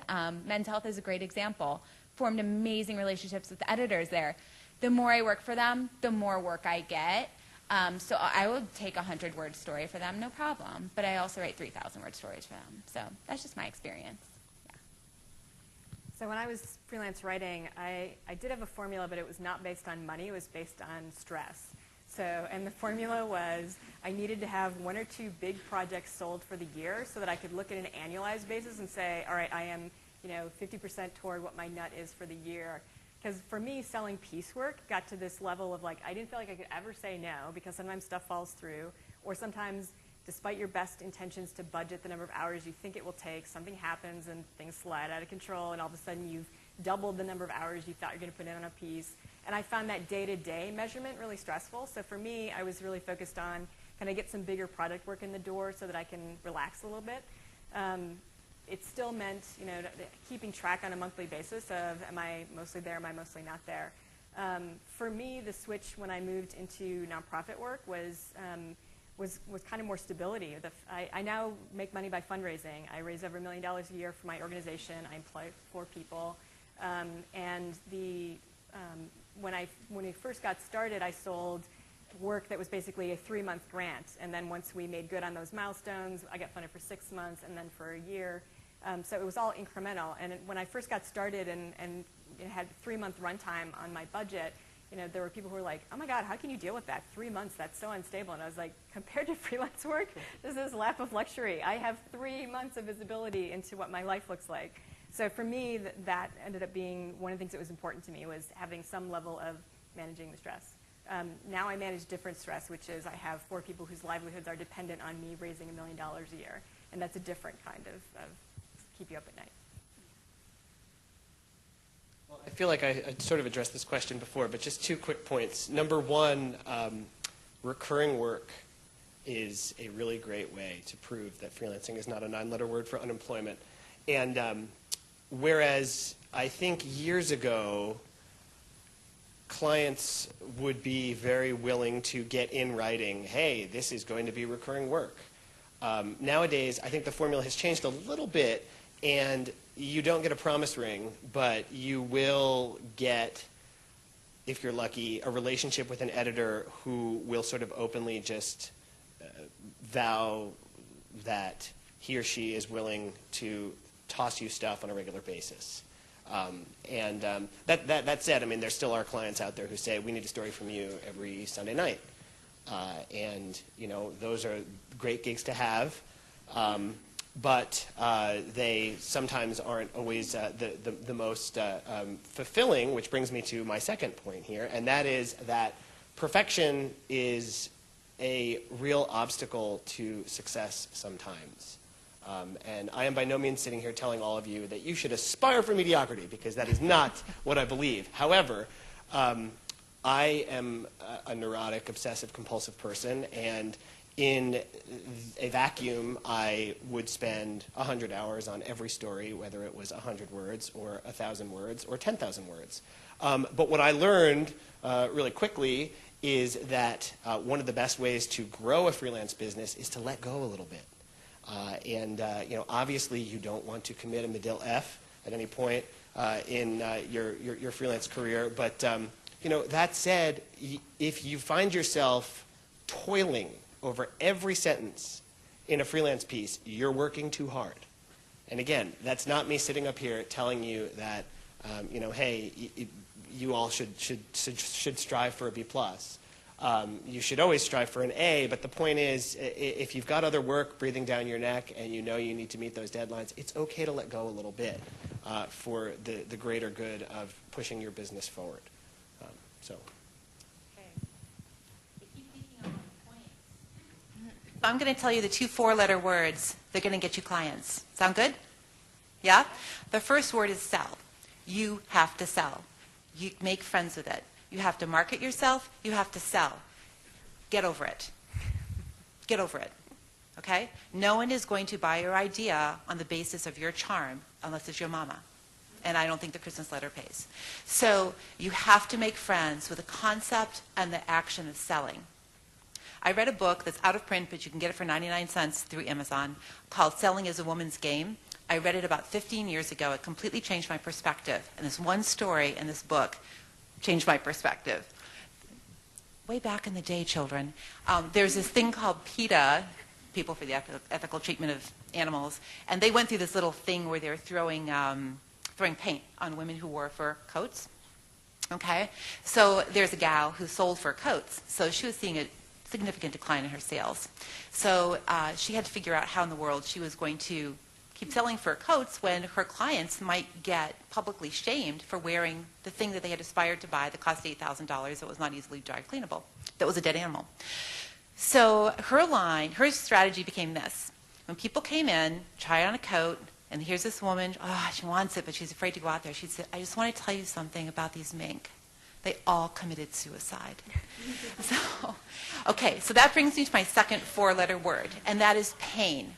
Men's Health is a great example, formed amazing relationships with the editors there. The more I work for them, the more work I get. So I will take a 100-word story for them, no problem. But I also write 3,000-word stories for them. So that's just my experience. Yeah. So when I was freelance writing, I did have a formula, but it was not based on money. It was based on stress. And the formula was I needed to have 1 or 2 big projects sold for the year so that I could look at an annualized basis and say, all right, I am 50% toward what my nut is for the year. Because for me, selling piecework got to this level of like, I didn't feel like I could ever say no because sometimes stuff falls through, or sometimes despite your best intentions to budget the number of hours you think it will take, something happens and things slide out of control, and all of a sudden you've doubled the number of hours you thought you were going to put in on a piece. And I found that day-to-day measurement really stressful. So for me, I was really focused on, can I get some bigger product work in the door so that I can relax a little bit? It still meant, keeping track on a monthly basis of, am I mostly there, am I mostly not there? For me, the switch when I moved into nonprofit work was kind of more stability. I now make money by fundraising. I raise over $1 million a year for my organization. I employ 4 people. And when we first got started, I sold work that was basically a 3-month grant. And then once we made good on those milestones, I got funded for 6 months and then for a year. So it was all incremental. And when I first got started and had 3-month runtime on my budget, there were people who were like, oh my God, how can you deal with that? 3 months, that's so unstable. And I was like, compared to freelance work, this is a lap of luxury. I have 3 months of visibility into what my life looks like. So for me, that ended up being one of the things that was important to me, was having some level of managing the stress. Now I manage different stress, which is I have 4 people whose livelihoods are dependent on me raising $1 million a year. And that's a different kind of keep you up at night. Well, I feel like I sort of addressed this question before, but just 2 quick points. Number one, recurring work is a really great way to prove that freelancing is not a 9-letter word for unemployment. And whereas I think years ago, clients would be very willing to get in writing, hey, this is going to be recurring work. Nowadays, I think the formula has changed a little bit, and you don't get a promise ring, but you will get, if you're lucky, a relationship with an editor who will sort of openly just vow that he or she is willing to toss you stuff on a regular basis. That said, I mean, there still are clients out there who say, we need a story from you every Sunday night. Those are great gigs to have. But they sometimes aren't always the most fulfilling, which brings me to my second point here, and that is that perfection is a real obstacle to success sometimes. And I am by no means sitting here telling all of you that you should aspire for mediocrity, because that is not what I believe. However, I am a neurotic, obsessive, compulsive person, and in a vacuum, I would spend 100 hours on every story, whether it was 100 words or 1,000 words or 10,000 words. But what I learned really quickly is that one of the best ways to grow a freelance business is to let go a little bit. Obviously you don't want to commit a Medill F at any point in your freelance career, but that said, if you find yourself toiling over every sentence in a freelance piece, you're working too hard. And again, that's not me sitting up here telling you that, hey, you all should strive for a B+. You should always strive for an A, but the point is, if you've got other work breathing down your neck and you know you need to meet those deadlines, it's okay to let go a little bit for the greater good of pushing your business forward. I'm going to tell you the 2 4-letter words that are going to get you clients. Sound good? Yeah? The first word is sell. You have to sell. You make friends with it. You have to market yourself. You have to sell. Get over it. Get over it. Okay? No one is going to buy your idea on the basis of your charm unless it's your mama. And I don't think the Christmas letter pays. So you have to make friends with the concept and the action of selling. I read a book that's out of print, but you can get it for 99 cents through Amazon, called Selling is a Woman's Game. I read it about 15 years ago. It completely changed my perspective. And this one story in this book changed my perspective. Way back in the day, children, there's this thing called PETA, People for the Ethical Treatment of Animals, and they went through this little thing where they were throwing paint on women who wore fur coats. Okay? So there's a gal who sold fur coats. So she was seeing a significant decline in her sales. So she had to figure out how in the world she was going to keep selling fur coats when her clients might get publicly shamed for wearing the thing that they had aspired to buy that cost $8,000 that was not easily dry cleanable, that was a dead animal. So her strategy became this. When people came in, try on a coat, and here's this woman, she wants it, but she's afraid to go out there. She'd say, I just want to tell you something about these mink. They all committed suicide. So that brings me to my second four-letter word, and that is pain.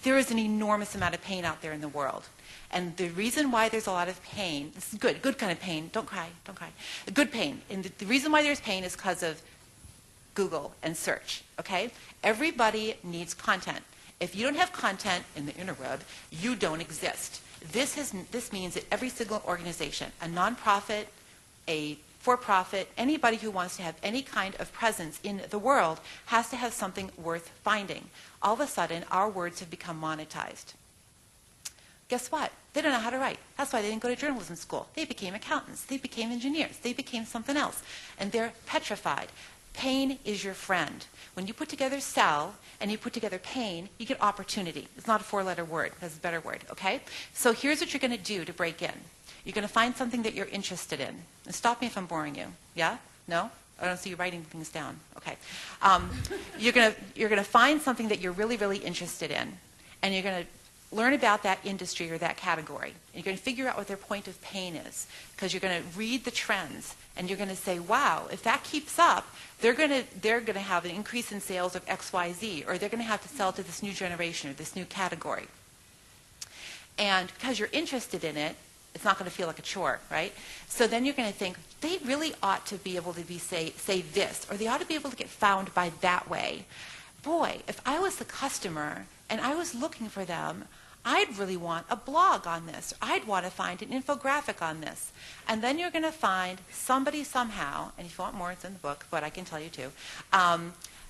There is an enormous amount of pain out there in the world. And the reason why there's a lot of pain, this is good kind of pain, don't cry. Good pain. And the reason why there's pain is because of Google and search, okay? Everybody needs content. If you don't have content in the interweb, you don't exist. This means that every single organization, a nonprofit, a for-profit, anybody who wants to have any kind of presence in the world has to have something worth finding. All of a sudden, our words have become monetized. Guess what? They don't know how to write. That's why they didn't go to journalism school. They became accountants. They became engineers. They became something else. And they're petrified. Pain is your friend. When you put together sell and you put together pain, you get opportunity. It's not a four-letter word. That's a better word, okay? So here's what you're going to do to break in. You're going to find something that you're interested in. And stop me if I'm boring you. Yeah? No? I don't see you writing things down. Okay. You're going to find something that you're really, really interested in, and you're going to learn about that industry or that category. And you're going to figure out what their point of pain is, because you're going to read the trends, and you're going to say, wow, if that keeps up, they're going to have an increase in sales of X, Y, Z, or they're going to have to sell to this new generation or this new category. And because you're interested in it, it's not going to feel like a chore, right? So then you're going to think, they really ought to be able to say this, or they ought to be able to get found by that way. Boy, if I was the customer and I was looking for them, I'd really want a blog on this. I'd want to find an infographic on this. And then you're going to find somebody somehow, and if you want more, it's in the book, but I can tell you too,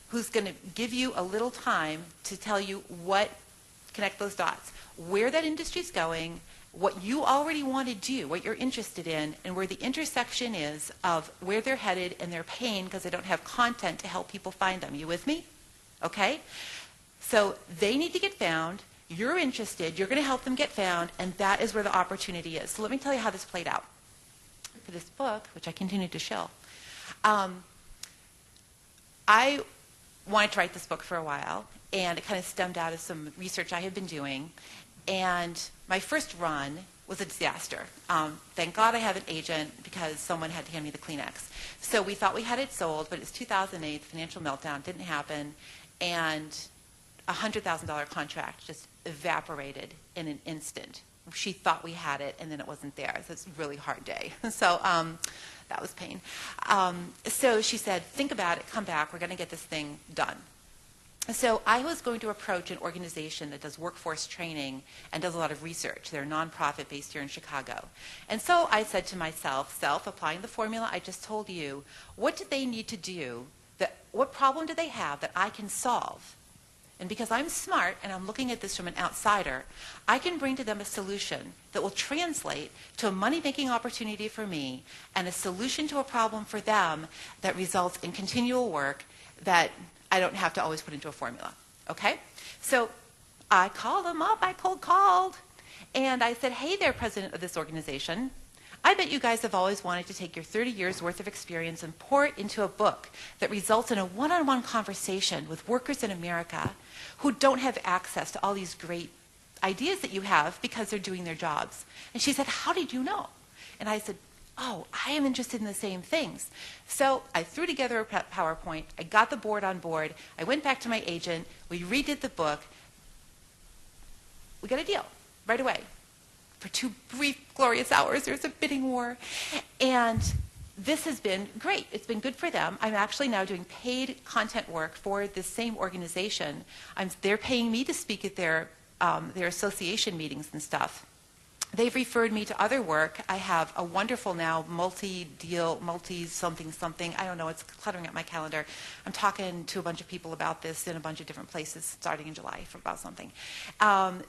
who's going to give you a little time to tell you connect those dots, where that industry's going, what you already want to do, what you're interested in, and where the intersection is of where they're headed and their pain because they don't have content to help people find them. You with me? Okay? So they need to get found. You're interested. You're going to help them get found, and that is where the opportunity is. So let me tell you how this played out. For this book, which I continue to shill, I wanted to write this book for a while, and it kind of stemmed out of some research I had been doing. And my first run was a disaster. Thank God I have an agent because someone had to hand me the Kleenex. So we thought we had it sold, but it's 2008, the financial meltdown didn't happen, and a $100,000 contract just evaporated in an instant. She thought we had it, and then it wasn't there. So it's a really hard day. So that was pain. So she said, think about it, come back, we're going to get this thing done. So I was going to approach an organization that does workforce training and does a lot of research. They're a nonprofit based here in Chicago. And so I said to myself, applying the formula I just told you, what do they need to do? What problem do they have that I can solve? And because I'm smart and I'm looking at this from an outsider, I can bring to them a solution that will translate to a money-making opportunity for me and a solution to a problem for them that results in continual work that I don't have to always put into a formula, okay? So I called them up, I cold called, and I said, hey there, president of this organization, I bet you guys have always wanted to take your 30 years worth of experience and pour it into a book that results in a one-on-one conversation with workers in America who don't have access to all these great ideas that you have because they're doing their jobs. And she said, how did you know? And I said, oh, I am interested in the same things. So I threw together a PowerPoint. I got the board on board. I went back to my agent. We redid the book. We got a deal right away. For 2 brief, glorious hours, there's a bidding war. And this has been great. It's been good for them. I'm actually now doing paid content work for this same organization. They're paying me to speak at their association meetings and stuff. They've referred me to other work. I have a wonderful now multi-deal, multi-something. I don't know. It's cluttering up my calendar. I'm talking to a bunch of people about this in a bunch of different places starting in July about something.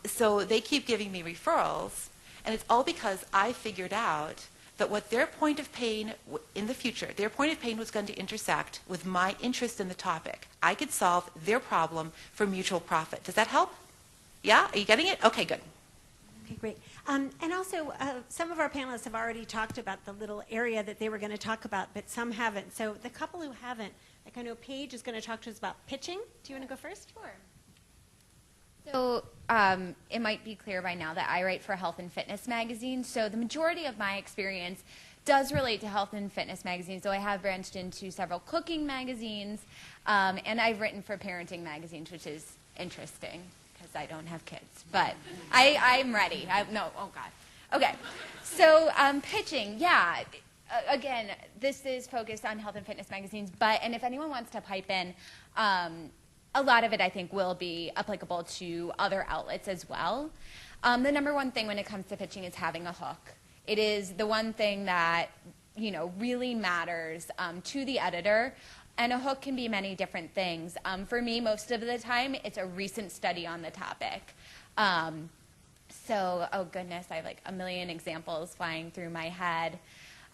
So they keep giving me referrals, and it's all because I figured out that what their point of pain in the future, their point of pain was going to intersect with my interest in the topic. I could solve their problem for mutual profit. Does that help? Yeah, are you getting it? Okay, good. Okay, great. And also, some of our panelists have already talked about the little area that they were going to talk about, but some haven't. So the couple who haven't, like I know Paige is going to talk to us about pitching. Do you want to go first? Sure. So it might be clear by now that I write for Health and Fitness magazine. So the majority of my experience does relate to health and fitness magazines. So I have branched into several cooking magazines, and I've written for parenting magazines, which is interesting because I don't have kids. But I'm ready. Oh God. Okay. So pitching, yeah. Again, this is focused on health and fitness magazines, and if anyone wants to pipe in, a lot of it I think will be applicable to other outlets as well. The number one thing when it comes to pitching is having a hook. It is the one thing that really matters to the editor, and a hook can be many different things. For me, most of the time, it's a recent study on the topic. So, oh goodness, I have like a million examples flying through my head.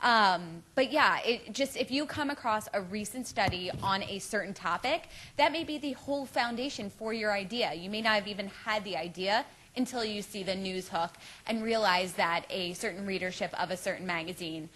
But yeah, if you come across a recent study on a certain topic, that may be the whole foundation for your idea. You may not have even had the idea until you see the news hook and realize that a certain readership of a certain magazine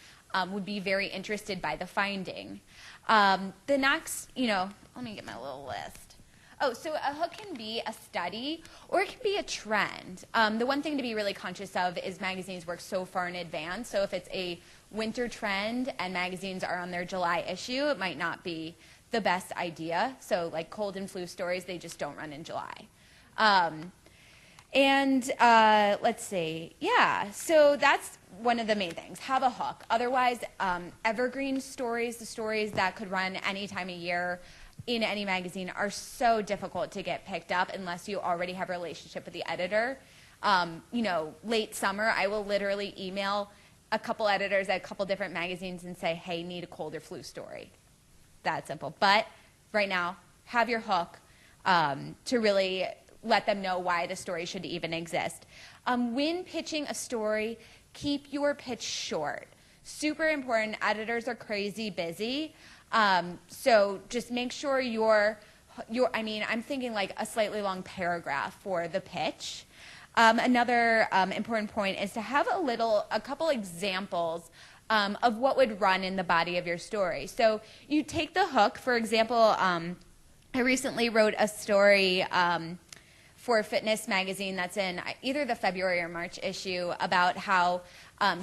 would be very interested by the finding. The next, let me get my little list. Oh, so a hook can be a study or it can be a trend. The one thing to be really conscious of is magazines work so far in advance. So if it's a winter trend and magazines are on their July issue, it might not be the best idea. So like cold and flu stories, they just don't run in July. Let's see. Yeah, so that's one of the main things. Have a hook. Otherwise, evergreen stories, the stories that could run any time of year in any magazine, are so difficult to get picked up unless you already have a relationship with the editor. Late summer, I will literally email a couple editors at a couple different magazines and say, hey, need a cold or flu story. That simple. But right now, have your hook to really let them know why the story should even exist. When pitching a story, keep your pitch short. Super important. Editors are crazy busy. So just make sure I'm thinking like a slightly long paragraph for the pitch. Another important point is to have a couple examples of what would run in the body of your story. So you take the hook, for example, I recently wrote a story for a fitness magazine that's in either the February or March issue about how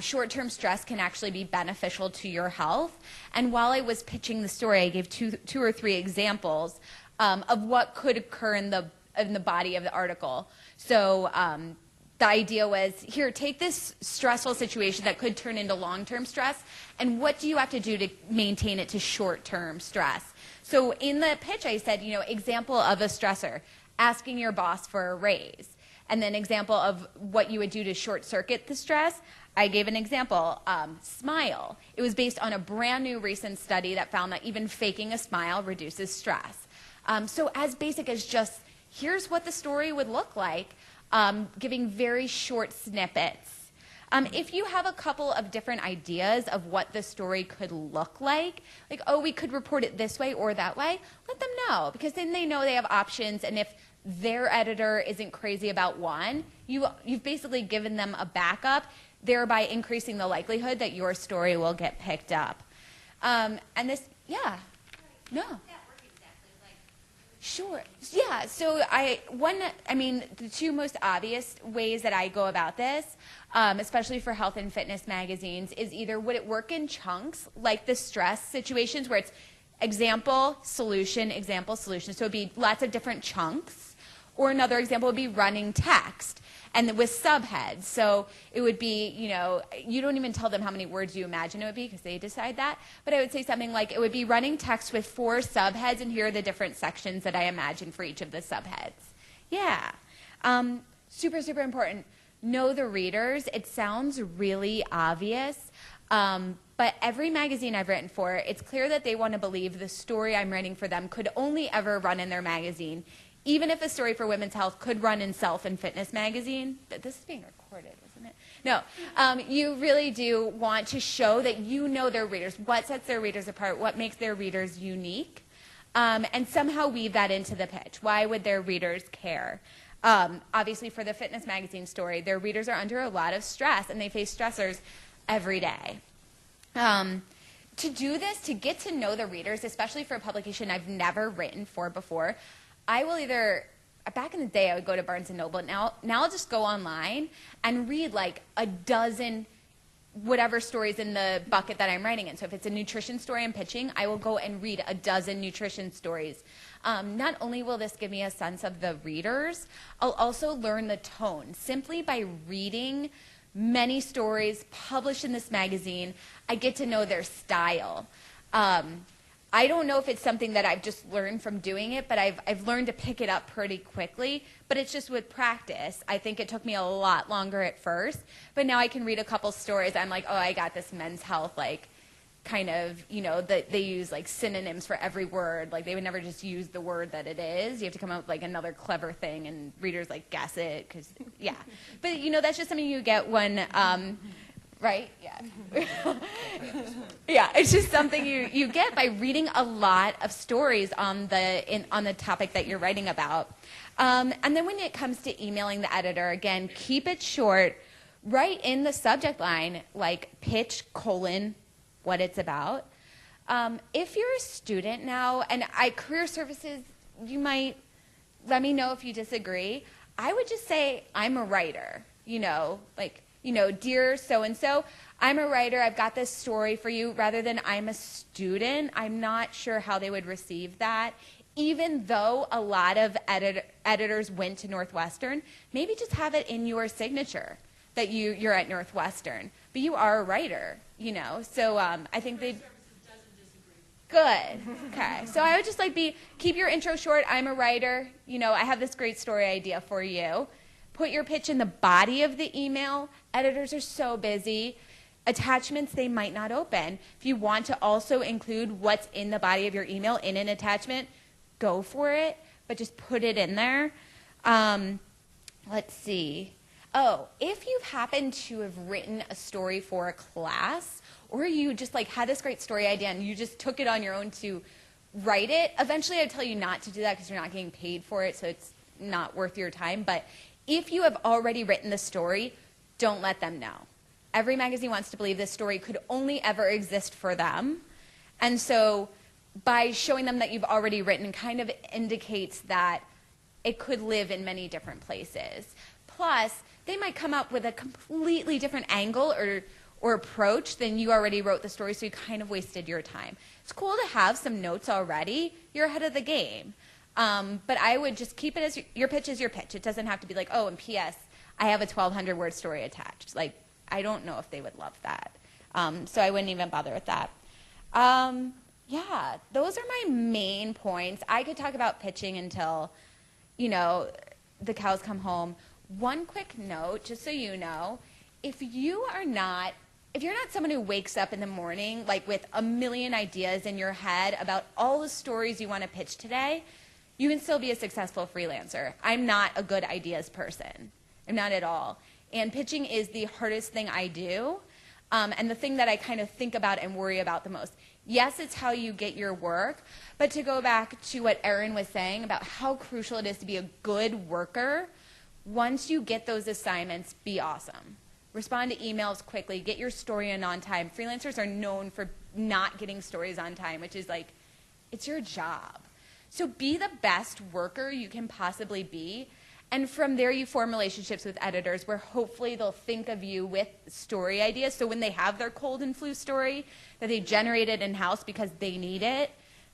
short-term stress can actually be beneficial to your health. And while I was pitching the story, I gave two or three examples of what could occur in the body of the article. So the idea was, here, take this stressful situation that could turn into long-term stress, and what do you have to do to maintain it to short-term stress? So in the pitch, I said, example of a stressor, asking your boss for a raise. And then example of what you would do to short-circuit the stress, I gave an example, smile. It was based on a brand new recent study that found that even faking a smile reduces stress. So as basic as just, here's what the story would look like, giving very short snippets. If you have a couple of different ideas of what the story could look like, we could report it this way or that way, let them know, because then they know they have options, and if their editor isn't crazy about one, you've basically given them a backup, thereby increasing the likelihood that your story will get picked up. Sure. Yeah. So the two most obvious ways that I go about this, especially for health and fitness magazines, is either would it work in chunks, like the stress situations where it's example, solution, example, solution. So it'd be lots of different chunks. Or another example would be running text and with subheads. So it would be, you don't even tell them how many words you imagine it would be because they decide that. But I would say something like, it would be running text with 4 subheads, and here are the different sections that I imagine for each of the subheads. Yeah. Super, super important. Know the readers. It sounds really obvious. But every magazine I've written for, it's clear that they want to believe the story I'm writing for them could only ever run in their magazine. Even if a story for women's health could run in Self and Fitness magazine, but this is being recorded, isn't it? No, you really do want to show that you know their readers, what sets their readers apart, what makes their readers unique, and somehow weave that into the pitch. Why would their readers care? Obviously, for the fitness magazine story, their readers are under a lot of stress, and they face stressors every day. To do this, to get to know the readers, especially for a publication I've never written for before, I will either, back in the day I would go to Barnes & Noble, now I'll just go online and read like a dozen whatever stories in the bucket that I'm writing in. So if it's a nutrition story I'm pitching, I will go and read a dozen nutrition stories. Not only will this give me a sense of the readers, I'll also learn the tone. Simply by reading many stories published in this magazine, I get to know their style. I don't know if it's something that I've just learned from doing it, but I've learned to pick it up pretty quickly, but it's just with practice. I think it took me a lot longer at first, but now I can read a couple stories. I'm like, oh, I got this Men's Health, like, kind of, you know, that they use like synonyms for every word. Like they would never just use the word that it is. You have to come up with like another clever thing, and readers like guess it, because, yeah. But, you know, that's just something you get when, right? Yeah. Yeah, it's just something you get by reading a lot of stories on the topic that you're writing about. And then when it comes to emailing the editor, again, keep it short. Write in the subject line, like pitch : what it's about. If you're a student now, and career services, you might let me know if you disagree. I would just say I'm a writer, you know, like, you know, dear so-and-so, I'm a writer, I've got this story for you, rather than I'm a student. I'm not sure how they would receive that. Even though a lot of editors went to Northwestern, maybe just have it in your signature that you're at Northwestern, but you are a writer, you know. So I think they'd... Good. Okay. So I would just like keep your intro short. I'm a writer. You know, I have this great story idea for you. Put your pitch in the body of the email. Editors are so busy. Attachments they might not open. If you want to also include what's in the body of your email in an attachment, go for it, but just put it in there. Let's see. Oh, if you've happened to have written a story for a class, or you just like had this great story idea and you just took it on your own to write it, eventually I'd tell you not to do that because you're not getting paid for it, so it's not worth your time. But if you have already written the story, don't let them know. Every magazine wants to believe this story could only ever exist for them. And so by showing them that you've already written kind of indicates that it could live in many different places. Plus, they might come up with a completely different angle or approach than you already wrote the story, so you kind of wasted your time. It's cool to have some notes already. You're ahead of the game. But I would just keep it as your pitch is your pitch. It doesn't have to be like, oh, and P.S., I have a 1,200-word story attached. Like, I don't know if they would love that. So I wouldn't even bother with that. Yeah, those are my main points. I could talk about pitching until, you know, the cows come home. One quick note, just so you know, if you're not someone who wakes up in the morning like with a million ideas in your head about all the stories you want to pitch today, you can still be a successful freelancer. I'm not a good ideas person. I'm not at all. And pitching is the hardest thing I do, and the thing that I kind of think about and worry about the most. Yes, it's how you get your work, but to go back to what Erin was saying about how crucial it is to be a good worker, once you get those assignments, be awesome. Respond to emails quickly. Get your story in on time. Freelancers are known for not getting stories on time, which is like, it's your job. So be the best worker you can possibly be. And from there, you form relationships with editors where hopefully they'll think of you with story ideas. So when they have their cold and flu story that they generated in-house because they need it,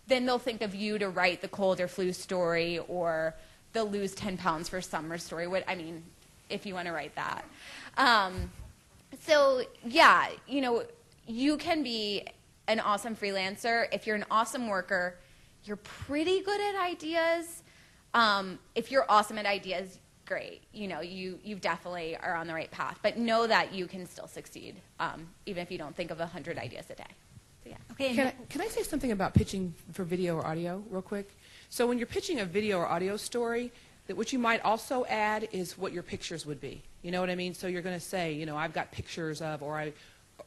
then they'll think of you to write the cold or flu story, or they'll lose 10 pounds for summer story. I mean, if you want to write that. So yeah, you know, you can be an awesome freelancer. If you're an awesome worker, you're pretty good at ideas. If you're awesome at ideas, great. You know, you definitely are on the right path. But know that you can still succeed, even if you don't think of 100 ideas a day. So, yeah. Okay. Can I say something about pitching for video or audio real quick? So when you're pitching a video or audio story, that what you might also add is what your pictures would be. You know what I mean? So you're going to say, you know, I've got pictures of,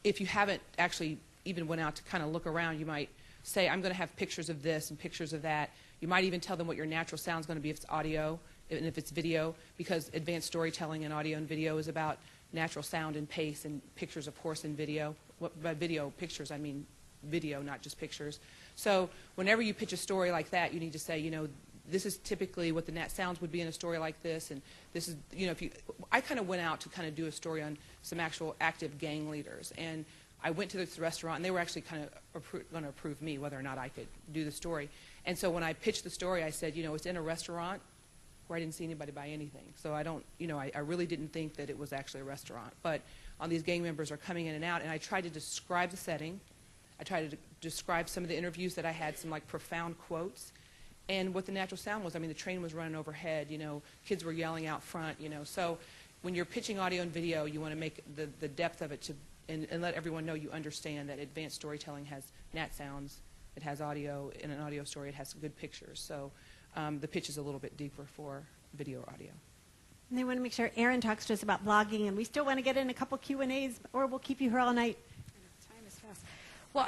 if you haven't actually even went out to kind of look around, you might say, I'm going to have pictures of this and pictures of that. You might even tell them what your natural sound is going to be if it's audio and if it's video, because advanced storytelling in audio and video is about natural sound and pace and pictures, of course, in video. By video, pictures, I mean video, not just pictures. So whenever you pitch a story like that, you need to say, you know, this is typically what the nat sounds would be in a story like this, and this is, you know, if you, I kind of went out to kind of do a story on some actual active gang leaders, and I went to this restaurant, and they were actually kind of going to approve me whether or not I could do the story. And so when I pitched the story, I said, you know, it's in a restaurant where I didn't see anybody buy anything. So I don't, you know, I really didn't think that it was actually a restaurant. But these gang members are coming in and out, and I tried to describe the setting. I tried to describe some of the interviews that I had, some like profound quotes, and what the natural sound was. I mean, the train was running overhead, you know, kids were yelling out front, you know. So when you're pitching audio and video, you want to make the depth of it to, and let everyone know you understand that advanced storytelling has nat sounds, it has audio. In an audio story, it has good pictures. So the pitch is a little bit deeper for video or audio. And they want to make sure Erin talks to us about blogging, and we still want to get in a couple Q&As, or we'll keep you here all night. Time is fast. Well,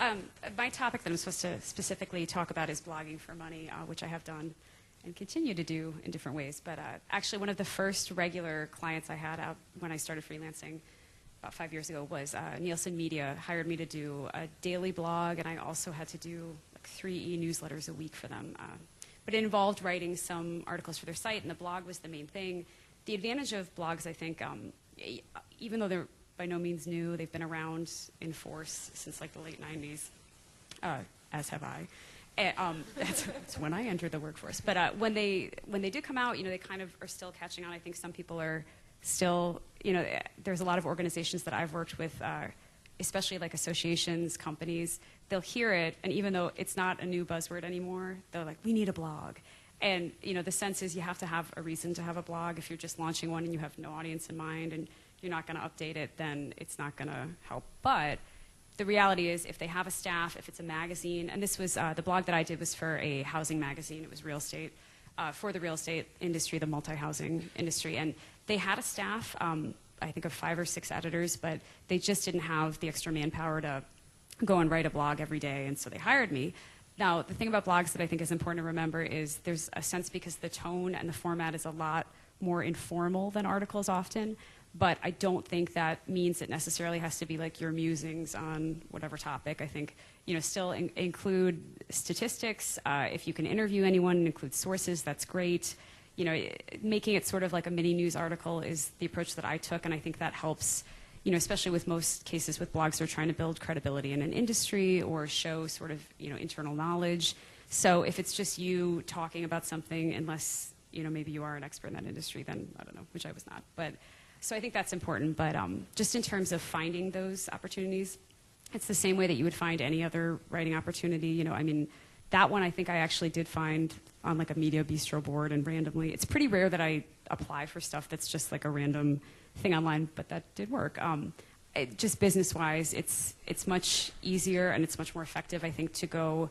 my topic that I'm supposed to specifically talk about is blogging for money, which I have done and continue to do in different ways. But actually, one of the first regular clients I had out when I started freelancing about 5 years ago was Nielsen Media hired me to do a daily blog, and I also had to do like 3 e-newsletters a week for them. But it involved writing some articles for their site, and the blog was the main thing. The advantage of blogs, I think, even though they're by no means new, they've been around in force since like the late 90s, as have I. That's when I entered the workforce. But when they did come out, you know, they kind of are still catching on. I think some people are still, you know, there's a lot of organizations that I've worked with, especially like associations, companies, they'll hear it, and even though it's not a new buzzword anymore, they're like, we need a blog. And, you know, the sense is you have to have a reason to have a blog. If you're just launching one and you have no audience in mind and you're not going to update it, then it's not going to help. But the reality is if they have a staff, if it's a magazine, and this was, the blog that I did was for a housing magazine. It was real estate, for the real estate industry, the multi-housing industry. And they had a staff, I think of 5 or 6 editors, but they just didn't have the extra manpower to go and write a blog every day, and so they hired me. Now, the thing about blogs that I think is important to remember is there's a sense, because the tone and the format is a lot more informal than articles often, but I don't think that means it necessarily has to be like your musings on whatever topic. I think, you know, still include statistics. If you can interview anyone and include sources, that's great. You know, making it sort of like a mini news article is the approach that I took, and I think that helps, you know, especially with most cases with blogs, they're trying to build credibility in an industry or show sort of, you know, internal knowledge. So if it's just you talking about something, unless, you know, maybe you are an expert in that industry, then I don't know, which I was not. But so I think that's important. But just in terms of finding those opportunities, it's the same way that you would find any other writing opportunity. You know, I mean, that one I think I actually did find on like a Media Bistro board and randomly. It's pretty rare that I apply for stuff that's just like a random thing online, but that did work. Just business-wise, it's much easier and it's much more effective, I think, to go,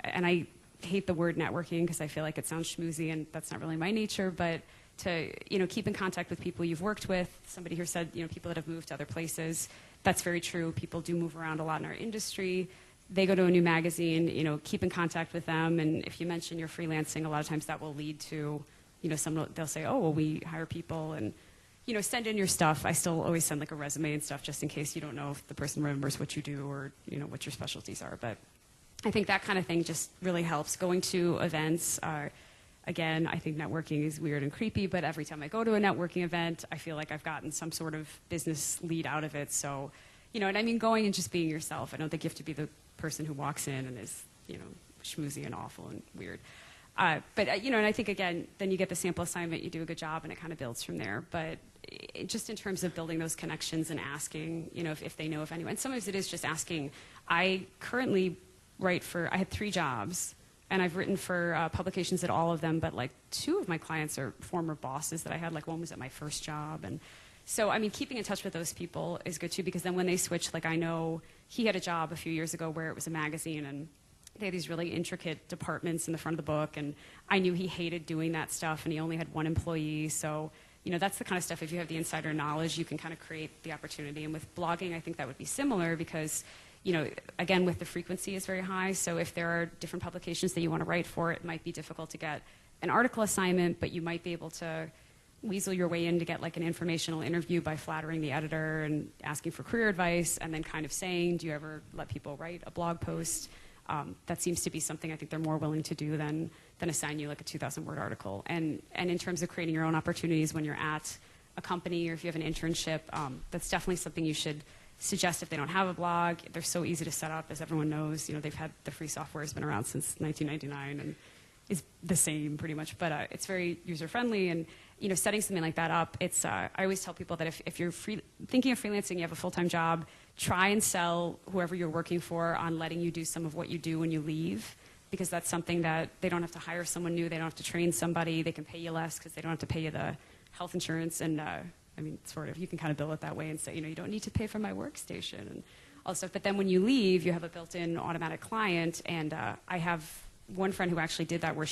and I hate the word networking because I feel like it sounds schmoozy and that's not really my nature, but to, you know, keep in contact with people you've worked with. Somebody here said, you know, people that have moved to other places. That's very true. People do move around a lot in our industry. They go to a new magazine, you know, keep in contact with them, and if you mention you're freelancing, a lot of times that will lead to, you know, they'll say, oh, well, we hire people, and, you know, send in your stuff. I still always send like a resume and stuff just in case you don't know if the person remembers what you do or, you know, what your specialties are. But I think that kind of thing just really helps. Going to events, again, I think networking is weird and creepy, but every time I go to a networking event, I feel like I've gotten some sort of business lead out of it. So, you know, and I mean, going and just being yourself. I don't think you have to be the person who walks in and is, you know, schmoozy and awful and weird. But, you know, and I think, again, then you get the sample assignment, you do a good job, and it kind of builds from there. But just in terms of building those connections and asking, you know, if they know of anyone. And sometimes it is just asking. I currently write for, I had 3 jobs, and I've written for publications at all of them, but like 2 of my clients are former bosses that I had. Like one was at my first job. And so, I mean, keeping in touch with those people is good too, because then when they switch, like I know he had a job a few years ago where it was a magazine, and they had these really intricate departments in the front of the book, and I knew he hated doing that stuff, and he only had 1 employee. So, you know, that's the kind of stuff, if you have the insider knowledge, you can kind of create the opportunity. And with blogging, I think that would be similar, because again, with the frequency is very high. So if there are different publications that you want to write for, it might be difficult to get an article assignment, but you might be able to weasel your way in to get like an informational interview by flattering the editor and asking for career advice, and then kind of saying, do you ever let people write a blog post? That seems to be something I think they're more willing to do than assign you like a 2,000-word article. And in terms of creating your own opportunities when you're at a company or if you have an internship, that's definitely something you should suggest if they don't have a blog. They're so easy to set up, as everyone knows. They've had the free software has been around since 1999 and is the same pretty much, but it's very user-friendly. And setting something like that up, it's I always tell people that if you're thinking of freelancing, you have a full-time job, try and sell whoever you're working for on letting you do some of what you do when you leave, because that's something that they don't have to hire someone new, they don't have to train somebody, they can pay you less because they don't have to pay you the health insurance, and sort of, you can kind of bill it that way and say, you don't need to pay for my workstation and all this stuff. But then when you leave, you have a built-in automatic client, and I have one friend who actually did that where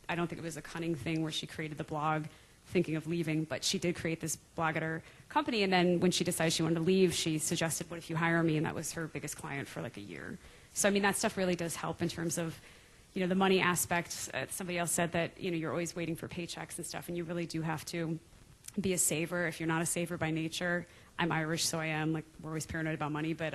I don't think it was a cunning thing where she created the blog thinking of leaving, but she did create this blog at her company, and then when she decided she wanted to leave, she suggested, what if you hire me? And that was her biggest client for like a year. So that stuff really does help in terms of the money aspect. Somebody else said that you're always waiting for paychecks and stuff, and you really do have to be a saver. If you're not a saver by nature, I'm Irish, so I am. Like, we're always paranoid about money, but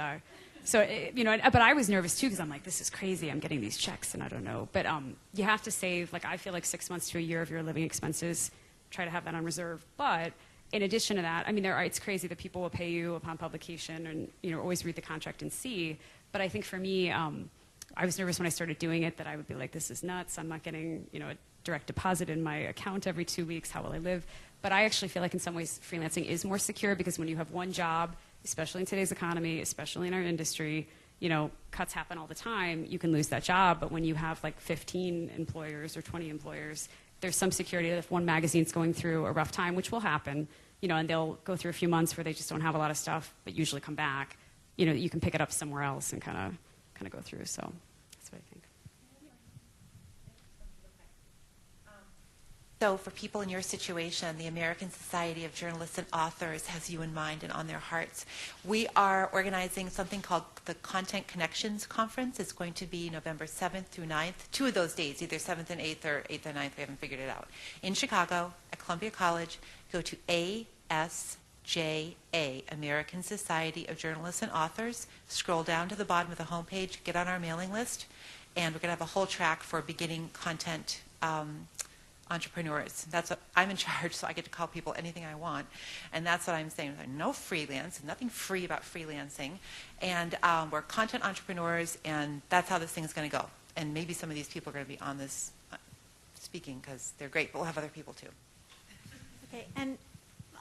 but I was nervous too because I'm like, this is crazy. I'm getting these checks and I don't know. But you have to save. Like, I feel like 6 months to a year of your living expenses. Try to have that on reserve. But in addition to that, it's crazy that people will pay you upon publication, and always read the contract and see. But I think for me, I was nervous when I started doing it that I would be like, this is nuts. I'm not getting a direct deposit in my account every 2 weeks. How will I live? But I actually feel like in some ways freelancing is more secure, because when you have one job, especially in today's economy, especially in our industry, cuts happen all the time. You can lose that job. But when you have like 15 employers or 20 employers, there's some security that if one magazine's going through a rough time, which will happen, and they'll go through a few months where they just don't have a lot of stuff, but usually come back, you can pick it up somewhere else and kind of go through. So that's what I think. So for people in your situation, the American Society of Journalists and Authors has you in mind and on their hearts. We are organizing something called the Content Connections Conference. It's going to be November 7th through 9th, 2 of those days, either 7th and 8th or 8th and 9th, we haven't figured it out. In Chicago, at Columbia College, go to ASJA, American Society of Journalists and Authors. Scroll down to the bottom of the homepage, get on our mailing list, and we're going to have a whole track for beginning content entrepreneurs. I'm in charge, so I get to call people anything I want, and that's what I'm saying. There's no freelance, nothing free about freelancing, and we're content entrepreneurs, and that's how this thing is going to go. And maybe some of these people are going to be on this speaking because they're great, but we'll have other people too. Okay, and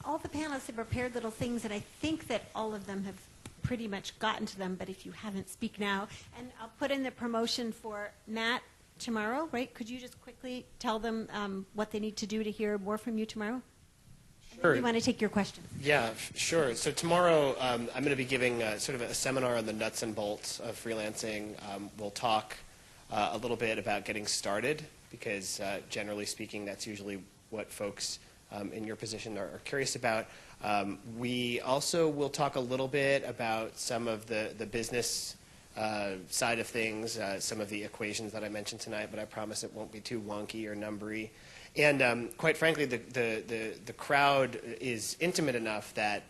all the panelists have prepared little things, and I think that all of them have pretty much gotten to them, but if you haven't, speak now. And I'll put in the promotion for Matt tomorrow, right? Could you just quickly tell them what they need to do to hear more from you tomorrow? Sure. We want to take your questions. Yeah, sure. So tomorrow I'm going to be giving sort of a seminar on the nuts and bolts of freelancing. We'll talk a little bit about getting started, because generally speaking, that's usually what folks in your position are curious about. We also will talk a little bit about some of the business side of things, some of the equations that I mentioned tonight, but I promise it won't be too wonky or numbery. And quite frankly, the crowd is intimate enough that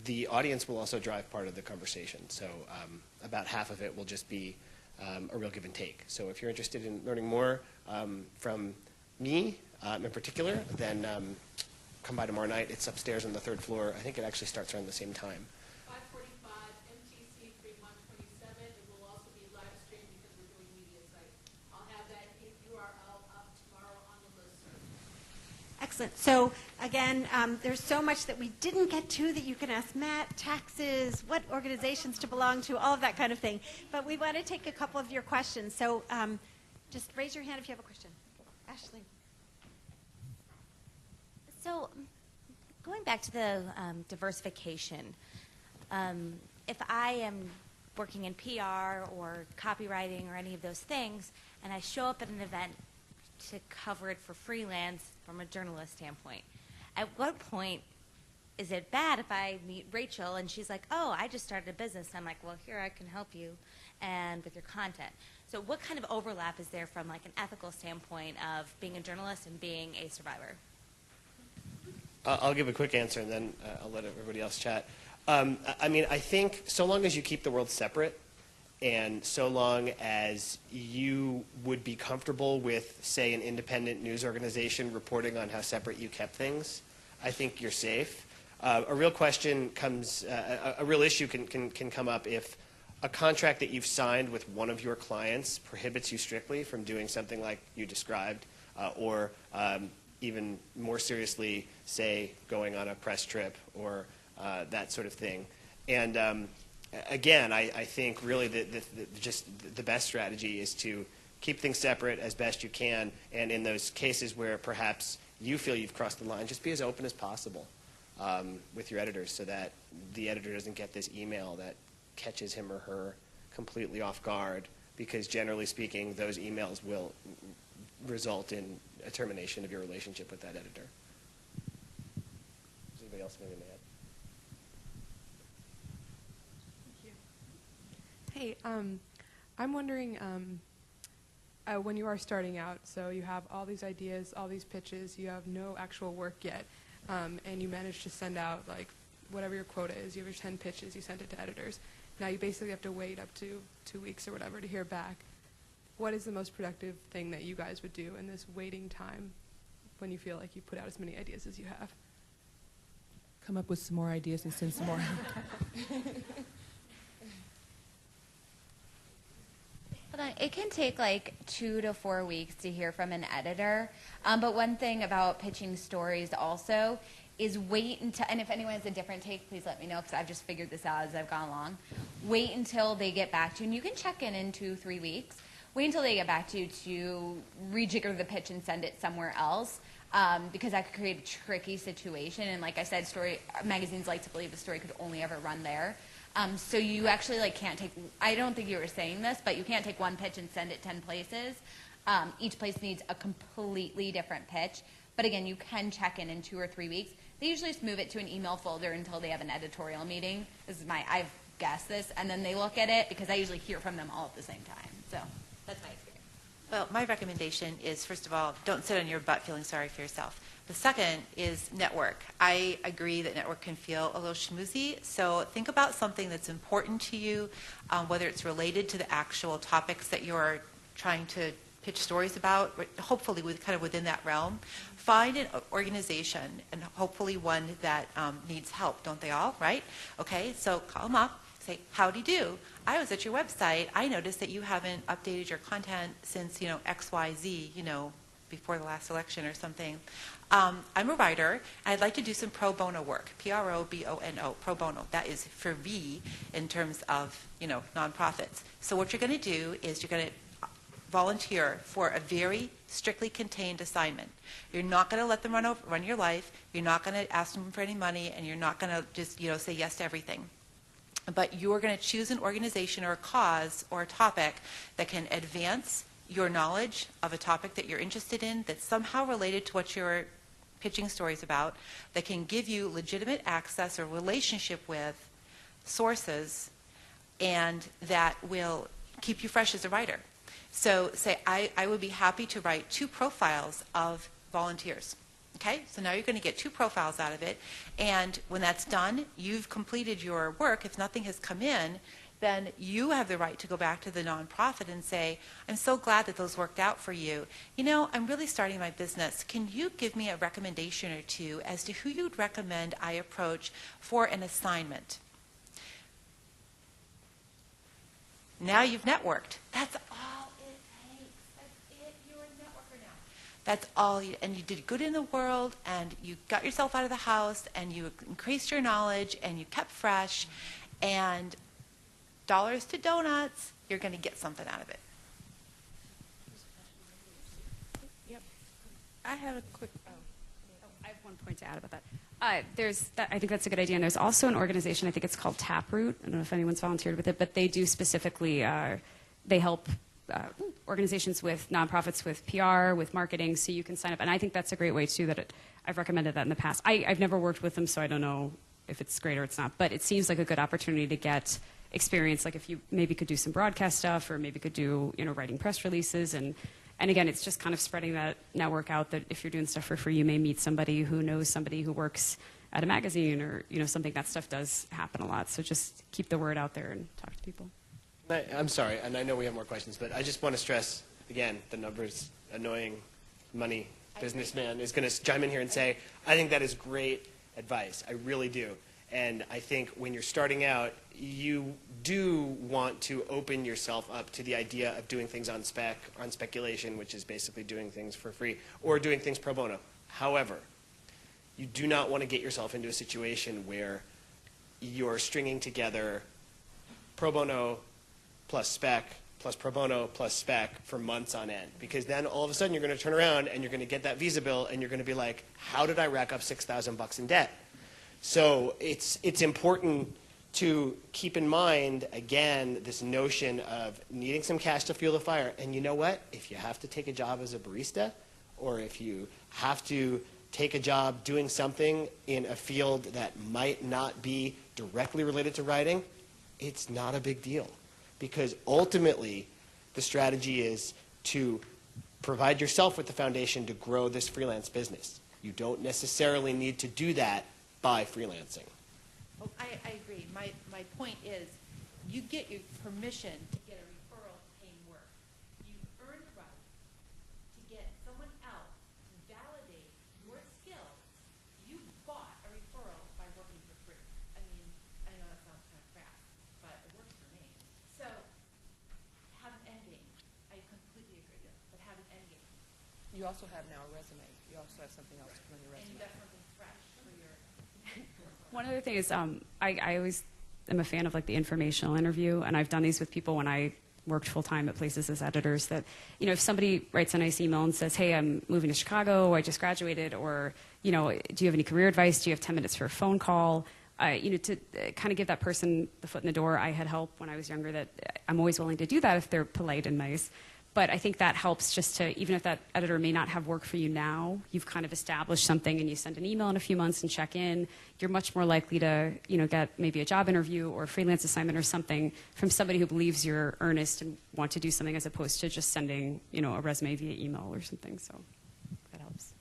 the audience will also drive part of the conversation. So about half of it will just be a real give and take. So if you're interested in learning more from me in particular, then come by tomorrow night. It's upstairs on the 3rd floor. I think it actually starts around the same time. Excellent. So again, there's so much that we didn't get to that you can ask Matt: taxes, what organizations to belong to, all of that kind of thing. But we want to take a couple of your questions. So just raise your hand if you have a question. Ashley. So going back to the diversification, if I am working in PR or copywriting or any of those things, and I show up at an event to cover it for freelance from a journalist standpoint, at what point is it bad if I meet Rachel and she's like, oh, I just started a business? And I'm like, well, here, I can help you and with your content. So what kind of overlap is there from like an ethical standpoint of being a journalist and being a survivor? I'll give a quick answer, and then I'll let everybody else chat. I mean, I think so long as you keep the world separate, and so long as you would be comfortable with, say, an independent news organization reporting on how separate you kept things, I think you're safe. A real question comes, a real issue can come up if a contract that you've signed with one of your clients prohibits you strictly from doing something like you described, or even more seriously, say, going on a press trip or that sort of thing. And again, I think really just the best strategy is to keep things separate as best you can, and in those cases where perhaps you feel you've crossed the line, just be as open as possible with your editors so that the editor doesn't get this email that catches him or her completely off guard, because generally speaking, those emails will result in a termination of your relationship with that editor. Does anybody else have anything to add? Hey, I'm wondering, when you are starting out, so you have all these ideas, all these pitches, you have no actual work yet, and you manage to send out like whatever your quota is, you have your 10 pitches, you send it to editors. Now you basically have to wait up to 2 weeks or whatever to hear back. What is the most productive thing that you guys would do in this waiting time when you feel like you put out as many ideas as you have? Come up with some more ideas and send some more. It can take like 2 to 4 weeks to hear from an editor. But one thing about pitching stories also is wait until, and if anyone has a different take, please let me know, because I've just figured this out as I've gone along. Wait until they get back to you, and you can check in 2-3 weeks. Wait until they get back to you to rejigger the pitch and send it somewhere else, because that could create a tricky situation. And like I said, magazines like to believe the story could only ever run there. So you actually like can't take, I don't think you were saying this, but you can't take one pitch and send it 10 places. Each place needs a completely different pitch. But again, you can check in 2 or 3 weeks. They usually just move it to an email folder until they have an editorial meeting. I've guessed this, and then they look at it, because I usually hear from them all at the same time. So that's my experience. Well, my recommendation is, first of all, don't sit on your butt feeling sorry for yourself. The second is network. I agree that network can feel a little schmoozy, so think about something that's important to you, whether it's related to the actual topics that you're trying to pitch stories about, hopefully within that realm. Find an organization, and hopefully one that needs help. Don't they all, right? Okay, so call them up, say, howdy do. I was at your website. I noticed that you haven't updated your content since, XYZ, before the last election or something. I'm a writer, and I'd like to do some pro bono work, P-R-O-B-O-N-O, pro bono. That is for V in terms of, nonprofits. So what you're going to do is you're going to volunteer for a very strictly contained assignment. You're not going to let them run your life. You're not going to ask them for any money, and you're not going to just, say yes to everything. But you're going to choose an organization or a cause or a topic that can advance your knowledge of a topic that you're interested in that's somehow related to what you're pitching stories about, that can give you legitimate access or relationship with sources, and that will keep you fresh as a writer. So say, I would be happy to write 2 profiles of volunteers. Okay, so now you're going to get 2 profiles out of it, and when that's done, you've completed your work. If nothing has come in, then you have the right to go back to the nonprofit and say, I'm so glad that those worked out for you. I'm really starting my business. Can you give me a recommendation or 2 as to who you'd recommend I approach for an assignment? Now you've networked. That's all it takes. That's it. You're a networker now. That's all and you did good in the world, and you got yourself out of the house, and you increased your knowledge, and you kept fresh, and dollars to donuts, you're going to get something out of it. Yep. I have a quick... I have one point to add about that. I think that's a good idea. And there's also an organization, I think it's called Taproot. I don't know if anyone's volunteered with it, but they do specifically, they help organizations with nonprofits with PR, with marketing, so you can sign up. And I think that's a great way too. I've recommended that in the past. I've never worked with them, so I don't know if it's great or it's not. But it seems like a good opportunity to get experience. Like if you maybe could do some broadcast stuff, or maybe could do writing press releases, and again, it's just kind of spreading that network out. That if you're doing stuff for free, you may meet somebody who knows somebody who works at a magazine, or something. That stuff does happen a lot. So just keep the word out there and talk to people. I'm sorry, and I know we have more questions, but I just want to stress, again, the numbers, annoying money businessman is going to chime in here and say, I think that is great advice. I really do. And I think when you're starting out, you do want to open yourself up to the idea of doing things on spec, on speculation, which is basically doing things for free, or doing things pro bono. However, you do not want to get yourself into a situation where you're stringing together pro bono plus spec, plus pro bono, plus spec for months on end. Because then all of a sudden you're going to turn around and you're going to get that visa bill and you're going to be like, how did I rack up $6,000 in debt? So it's important to keep in mind, again, this notion of needing some cash to fuel the fire. And you know what? If you have to take a job as a barista, or if you have to take a job doing something in a field that might not be directly related to writing, it's not a big deal. Because ultimately, the strategy is to provide yourself with the foundation to grow this freelance business. You don't necessarily need to do that by freelancing. Oh, I agree. My point is, you get your permission to get a referral paying work. You earn the right to get someone else to validate your skills. You bought a referral by working for free. I mean, I know that sounds kind of crass, but it works for me. So, have an end game. I completely agree with you, but have an end game. You also have now a resume. You also have something else to put on your And you resume. got something fresh for your... One other thing is, I always am a fan of like the informational interview, and I've done these with people when I worked full time at places as editors. That if somebody writes a nice email and says, "Hey, I'm moving to Chicago. I just graduated," or do you have any career advice? Do you have 10 minutes for a phone call? To kind of give that person the foot in the door. I had help when I was younger. That I'm always willing to do that if they're polite and nice. But I think that helps just to, even if that editor may not have work for you now, you've kind of established something and you send an email in a few months and check in, you're much more likely to, get maybe a job interview or a freelance assignment or something from somebody who believes you're earnest and want to do something, as opposed to just sending, a resume via email or something. So that helps.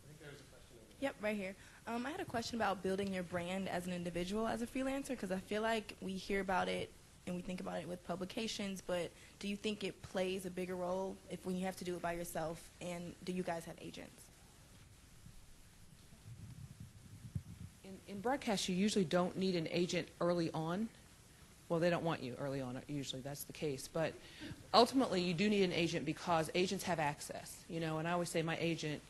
I think there was a question over Yep, right here. I had a question about building your brand as an individual, as a freelancer, because I feel like we hear about it and we think about it with publications, but do you think it plays a bigger role when you have to do it by yourself, and do you guys have agents? In broadcast, you usually don't need an agent early on. Well, they don't want you early on, usually. That's the case. But ultimately, you do need an agent because agents have access. And I always say my agent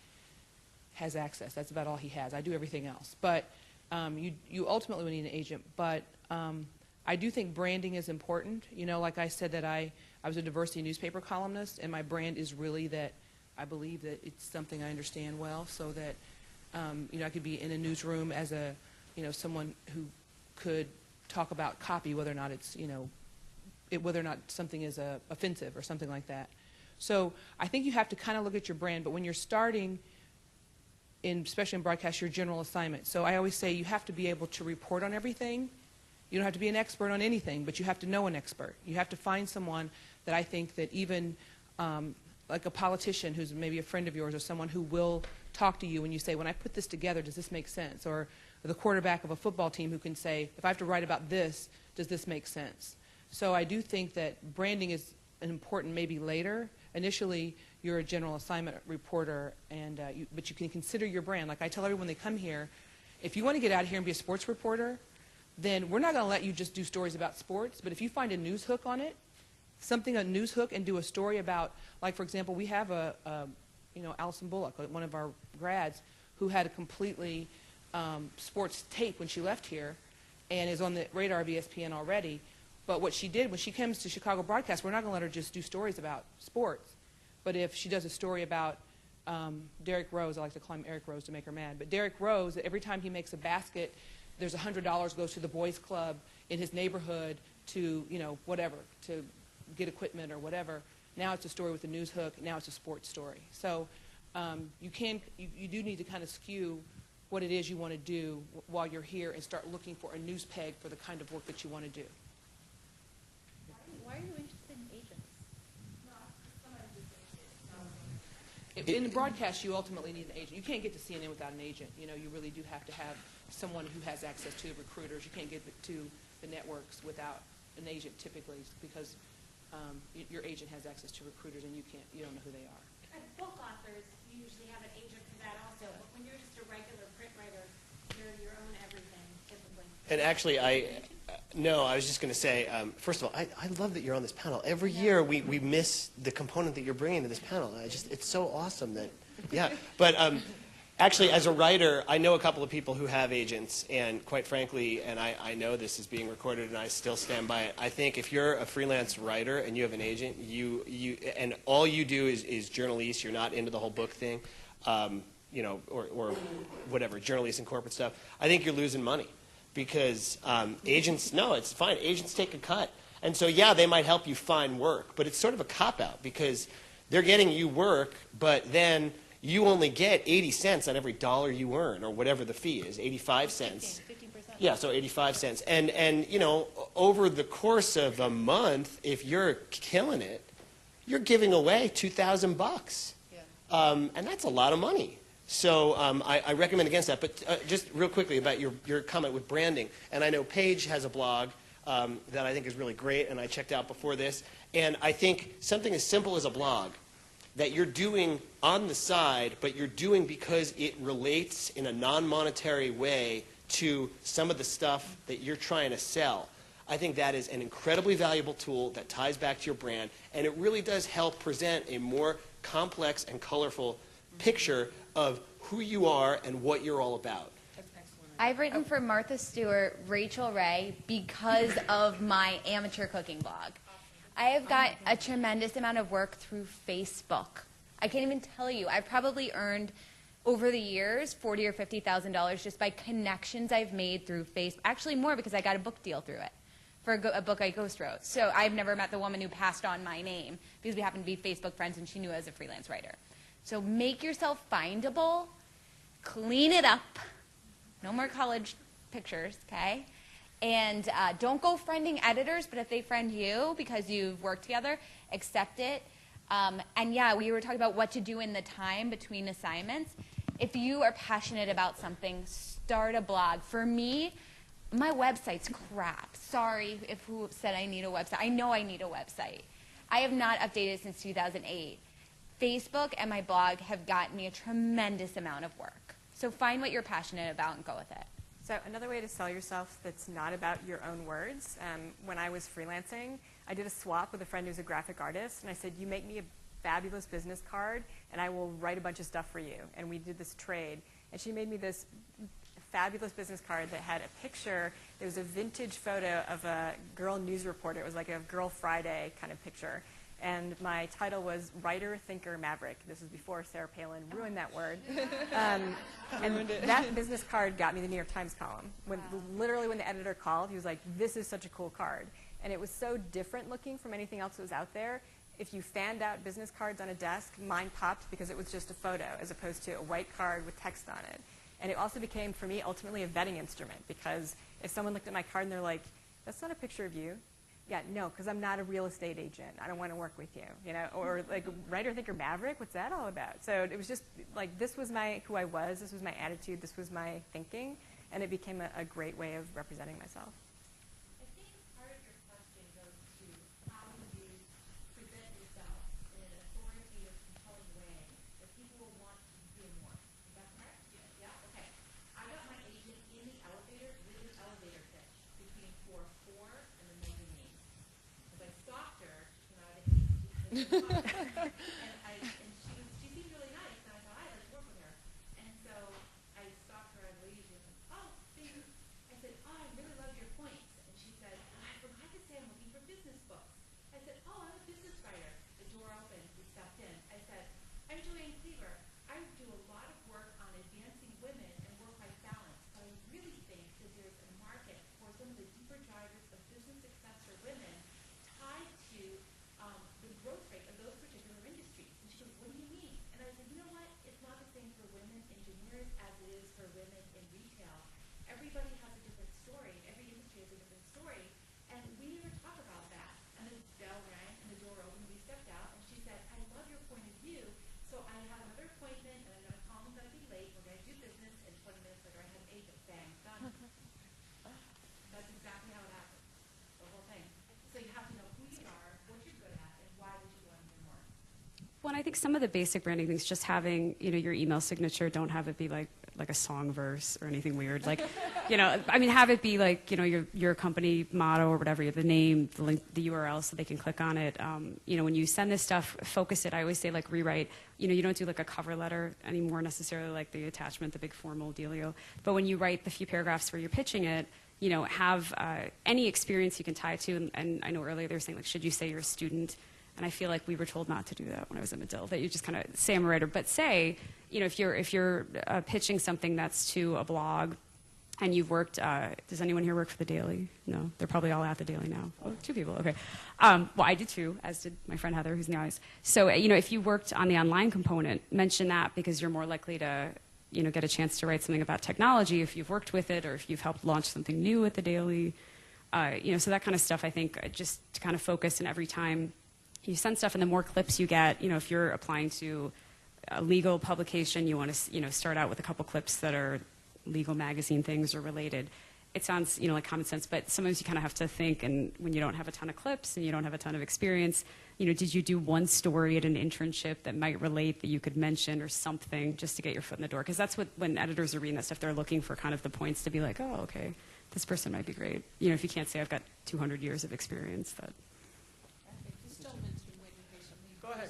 has access. That's about all he has. I do everything else. But you ultimately will need an agent. But I do think branding is important. Like I said, that I was a diversity newspaper columnist, and my brand is really that I believe that it's something I understand well, so that I could be in a newsroom as someone who could talk about copy, whether or not it's whether or not something is offensive or something like that. So I think you have to kind of look at your brand, but when you're starting, especially in broadcast, your general assignment. So I always say you have to be able to report on everything. You don't have to be an expert on anything, but you have to know an expert. You have to find someone that I think that even like a politician who's maybe a friend of yours, or someone who will talk to you when you say, when I put this together, does this make sense? Or the quarterback of a football team who can say, if I have to write about this, does this make sense? So I do think that branding is important maybe later. Initially, you're a general assignment reporter, but you can consider your brand. Like I tell everyone when they come here, if you want to get out here and be a sports reporter, then we're not going to let you just do stories about sports. But if you find a news hook on it, a news hook, and do a story about, like, for example, we have Allison Bullock, one of our grads, who had a completely sports tape when she left here and is on the radar of ESPN already. But what she did, when she comes to Chicago Broadcast, we're not going to let her just do stories about sports. But if she does a story about Derrick Rose, I like to call him Eric Rose to make her mad, but Derrick Rose, every time he makes a basket, there's $100 goes to the boys club in his neighborhood to, whatever, to get equipment or whatever. Now it's a story with a news hook. Now it's a sports story. So you do need to kind of skew what it is you want to do while you're here and start looking for a news peg for the kind of work that you want to do. Why are you interested in agents? In the broadcast, you ultimately need an agent. You can't get to CNN without an agent. You know, you really do have to have someone who has access to the recruiters. You can't get to the networks without an agent typically, because your agent has access to recruiters and you don't know who they are. Book authors usually have an agent for that also, but when you're just a regular print writer, you're your own everything typically. And actually, I was just going to say, first of all, I love that you're on this panel. Every year we miss the component that you're bringing to this panel. It's so awesome that, yeah. But actually, as a writer, I know a couple of people who have agents, and quite frankly, and I know this is being recorded and I still stand by it, I think if you're a freelance writer and you have an agent, and all you do is journalese, you're not into the whole book thing, you know, or whatever, journalese and corporate stuff, I think you're losing money. Because agents, no, it's fine. Agents take a cut. And so, yeah, they might help you find work, but it's sort of a cop-out because they're getting you work, but then you only get 80 cents on every dollar you earn, or whatever the fee is, 85 cents. 15%. Yeah, so 85 cents. And you know, over the course of a month, if you're killing it, you're giving away $2,000. Yeah. And that's a lot of money. So I recommend against that. But just real quickly about your comment with branding. And I know Paige has a blog that I think is really great, and I checked out before this. And I think something as simple as a blog that you're doing on the side, but you're doing because it relates in a non-monetary way to some of the stuff that you're trying to sell. I think that is an incredibly valuable tool that ties back to your brand, and it really does help present a more complex and colorful picture of who you are and what you're all about. I've written for Martha Stewart, Rachel Ray, because of my amateur cooking blog. I have got a tremendous amount of work through Facebook. I can't even tell you. I've probably earned over the years $40,000 or $50,000 just by connections I've made through Facebook. Actually, more because I got a book deal through it for a book I ghost wrote. So I've never met the woman who passed on my name because we happened to be Facebook friends and she knew I was a freelance writer. So make yourself findable, clean it up. No more college pictures, okay? And don't go friending editors, but if they friend you because you've worked together, accept it. And yeah, we were talking about what to do in the time between assignments. If you are passionate about something, start a blog. For me, my website's crap. Sorry if who said I need a website. I know I need a website. I have not updated since 2008. Facebook and my blog have gotten me a tremendous amount of work. So find what you're passionate about and go with it. So another way to sell yourself that's not about your own words, when I was freelancing, I did a swap with a friend who's a graphic artist, and I said, you make me a fabulous business card, and I will write a bunch of stuff for you. And we did this trade, and she made me this fabulous business card that had a picture. There was a vintage photo of a girl news reporter. It was like a Girl Friday kind of picture. And my title was Writer, Thinker, Maverick. This was before Sarah Palin ruined that word. And that business card got me the New York Times column. Literally when the editor called, he was like, this is such a cool card. And it was so different looking from anything else that was out there. If you fanned out business cards on a desk, mine popped because it was just a photo as opposed to a white card with text on it. And it also became, for me, ultimately a vetting instrument because if someone looked at my card and they're like, that's not a picture of you. Yeah, no, because I'm not a real estate agent. I don't want to work with you, you know, or like writer, thinker, maverick. What's that all about? So it was just like this was who I was. This was my attitude. This was my thinking, and it became a great way of representing myself. I think part of your question goes to how you present yourself in an authoritative, compelling way that people will want to hear more. Is that correct? Yeah. Okay. I got my agent in the elevator with an elevator pitch between floor 4 and the mezzanine. As I stalked her, and I had and she seemed really nice, and I thought I'd like to work with her. And so I stalked her, I believe, and I said, oh, I really loved your Well, and I think some of the basic branding things, just having, your email signature, don't have it be like a song verse or anything weird. Like, have it be like, your company motto or whatever, the name, the link, the URL, so they can click on it. When you send this stuff, focus it. I always say, like, rewrite. You don't do like a cover letter anymore necessarily, like the attachment, the big formal dealio. But when you write the few paragraphs where you're pitching it, have any experience you can tie to. And I know earlier they were saying, like, should you say you're a student? And I feel like we were told not to do that when I was at Medill, that you just kind of say I'm a writer. But say, if you're pitching something that's to a blog and you've worked, does anyone here work for the Daily? No, they're probably all at the Daily now. Oh, 2 people, okay. Well, I did too, as did my friend Heather, who's in the audience. So, if you worked on the online component, mention that because you're more likely to, get a chance to write something about technology if you've worked with it or if you've helped launch something new at the Daily. So that kind of stuff, I think, just to kind of focus, and every time you send stuff, and the more clips you get, if you're applying to a legal publication, you want to, start out with a couple clips that are legal magazine things or related. It sounds, like common sense, but sometimes you kind of have to think, and when you don't have a ton of clips and you don't have a ton of experience, did you do one story at an internship that might relate that you could mention or something just to get your foot in the door? Because that's what, when editors are reading that stuff, they're looking for kind of the points to be like, oh, okay, this person might be great. If you can't say I've got 200 years of experience, that... Go ahead.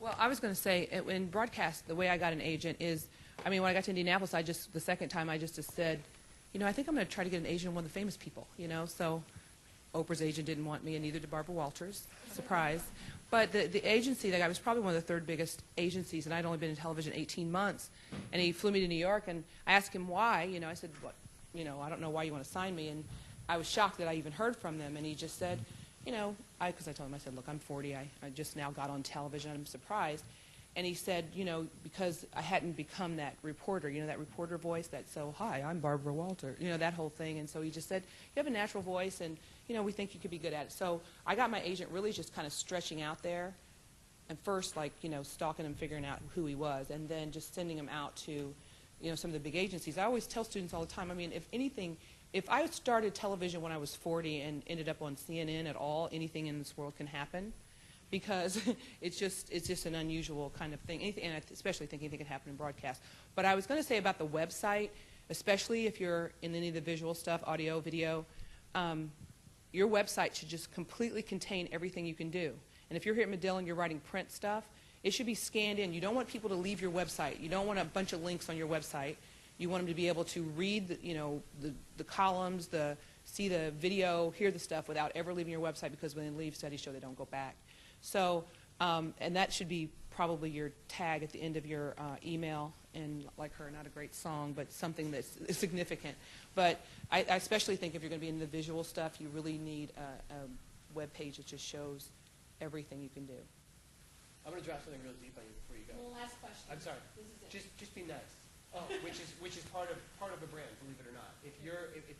Well, I was going to say, in broadcast, the way I got an agent is, when I got to Indianapolis, the second time I just said, I think I'm going to try to get an agent of one of the famous people, so Oprah's agent didn't want me, and neither did Barbara Walters. Surprise. But the agency, that guy was probably one of the 3rd biggest agencies, and I'd only been in television 18 months. And he flew me to New York, and I asked him why. I said, what, I don't know why you want to sign me. And I was shocked that I even heard from them. And he just said, because I told him, I said, look, I'm 40. I just now got on television. I'm surprised. And he said, because I hadn't become that reporter, that reporter voice that, so, hi, I'm Barbara Walter, that whole thing. And so he just said, you have a natural voice, and, we think you could be good at it. So I got my agent really just kind of stretching out there, and first, like, stalking him, figuring out who he was, and then just sending him out to, some of the big agencies. I always tell students all the time, if anything, if I started television when I was 40 and ended up on CNN at all, anything in this world can happen, because it's just an unusual kind of thing. Anything, and I especially think anything can happen in broadcast. But I was going to say about the website, especially if you're in any of the visual stuff, audio, video, your website should just completely contain everything you can do. And if you're here at Medill and you're writing print stuff, it should be scanned in. You don't want people to leave your website. You don't want a bunch of links on your website. You want them to be able to read, the columns, see the video, hear the stuff without ever leaving your website, because when they leave, studies show they don't go back. So, and that should be probably your tag at the end of your email. And like her, not a great song, but something that's significant. But I especially think if you're going to be in the visual stuff, you really need a web page that just shows everything you can do. I'm going to drop something really deep on you before you go. One last question. I'm sorry. Just be nice. Oh, which is part of a brand, believe it or not. If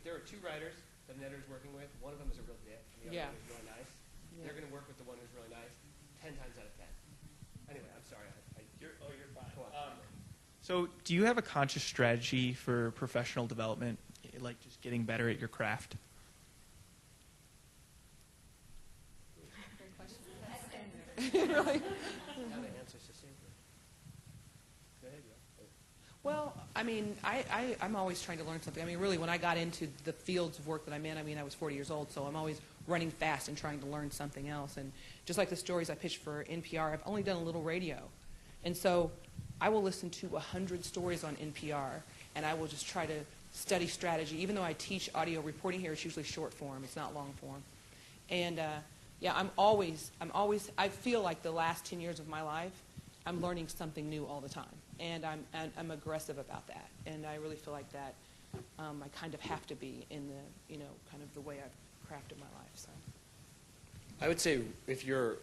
there are 2 writers that an editor's working with, one of them is a real dick, and the other one is really nice. Yeah. They're going to work with the one who's really nice 10 times out of 10. Anyway, I'm sorry. You're fine. So do you have a conscious strategy for professional development, like just getting better at your craft? Really? How to answer succinctly. Go ahead, Yo. Well, I'm always trying to learn something. Really, when I got into the fields of work that I'm in, I was 40 years old, so I'm always running fast and trying to learn something else. And just like the stories I pitched for NPR, I've only done a little radio. And so I will listen to 100 stories on NPR, and I will just try to study strategy. Even though I teach audio reporting here, it's usually short form. It's not long form. And I feel like the last 10 years of my life, I'm learning something new all the time. And I'm aggressive about that. And I really feel like that I kind of have to be in the, kind of the way I've crafted my life. So I would say if you're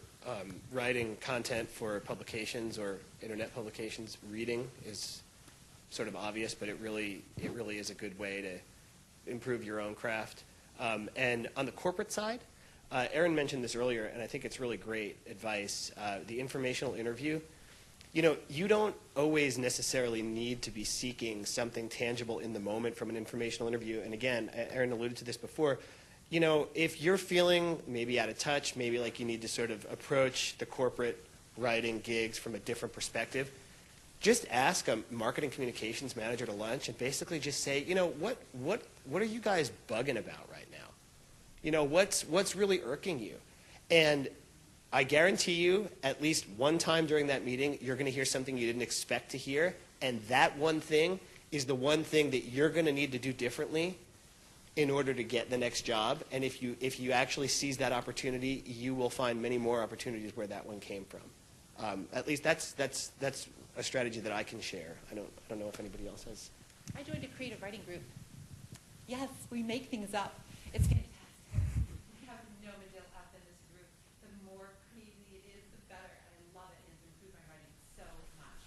writing content for publications or internet publications, reading is sort of obvious, but it really is a good way to improve your own craft. And on the corporate side, Erin mentioned this earlier, and I think it's really great advice. The informational interview. You don't always necessarily need to be seeking something tangible in the moment from an informational interview. And again, Erin alluded to this before. If you're feeling maybe out of touch, maybe like you need to sort of approach the corporate writing gigs from a different perspective, just ask a marketing communications manager to lunch and basically just say, you know, what are you guys bugging about right now? You know, what's really irking you? And I guarantee you, at least one time during that meeting, you're going to hear something you didn't expect to hear, and that one thing is the one thing that you're going to need to do differently in order to get the next job. And if you actually seize that opportunity, you will find many more opportunities where that one came from. At least that's a strategy that I can share. I don't know if anybody else has. I joined a creative writing group. Yes, we make things up. It's fantastic. We have no Medill up in this group. The more crazy it is, the better. And I love it. It's improved my writing so much.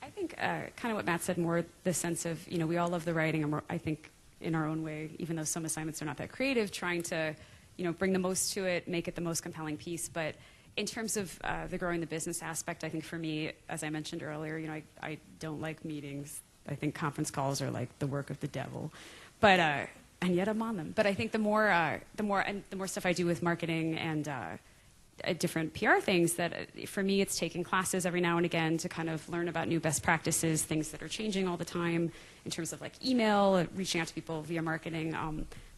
I think kind of what Matt said, more the sense of, you know, we all love the writing, and I think in our own way, even though some assignments are not that creative, trying to, you know, bring the most to it, make it the most compelling piece. But in terms of the growing the business aspect, I think for me, as I mentioned earlier, you know, I don't like meetings. I think conference calls are like the work of the devil. But and yet I'm on them. But I think the more stuff I do with marketing and different PR things, that for me it's taking classes every now and again to kind of learn about new best practices, things that are changing all the time in terms of like email, reaching out to people via marketing.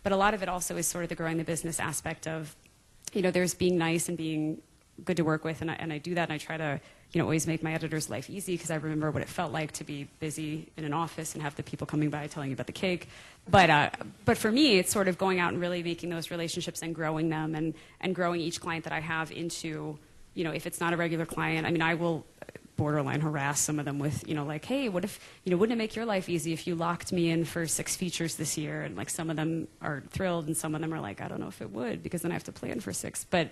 But a lot of it also is sort of the growing the business aspect of, you know, there's being nice and being good to work with, and I do that, and I try to, you know, always make my editor's life easy, because I remember what it felt like to be busy in an office and have the people coming by telling you about the cake. But for me, it's sort of going out and really making those relationships and growing them, and growing each client that I have into, you know, if it's not a regular client, I mean, I will borderline harass some of them with, you know, like, hey, what if, you know, wouldn't it make your life easy if you locked me in for 6 features this year? And like some of them are thrilled, and some of them are like, I don't know if it would, because then I have to plan for 6. But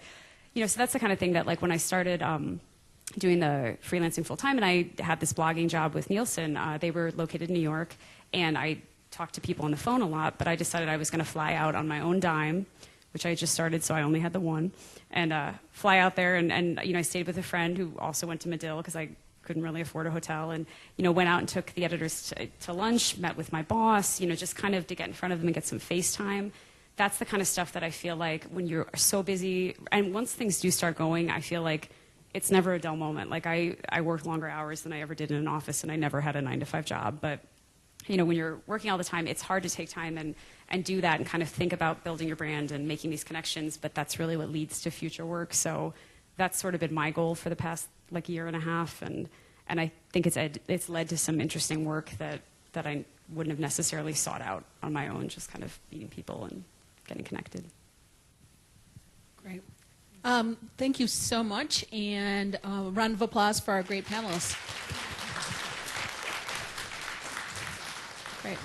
you know, so that's the kind of thing that, like, when I started doing the freelancing full time, and I had this blogging job with Nielsen, they were located in New York, and I talked to people on the phone a lot, but I decided I was going to fly out on my own dime, which I had just started, so I only had the one, and fly out there, and you know, I stayed with a friend who also went to Medill, because I couldn't really afford a hotel, and you know, went out and took the editors to lunch, met with my boss, you know, just kind of to get in front of them and get some face time. That's the kind of stuff that I feel like when you're so busy, and once things do start going, I feel like it's never a dull moment. Like I work longer hours than I ever did in an office, and I never had a 9-to-5 job. But you know, when you're working all the time, it's hard to take time and do that and kind of think about building your brand and making these connections. But that's really what leads to future work. So that's sort of been my goal for the past like year and a half, and I think it's led to some interesting work that I wouldn't have necessarily sought out on my own. Just kind of meeting people and getting connected. Great. Thank you so much, and a round of applause for our great panelists. Great.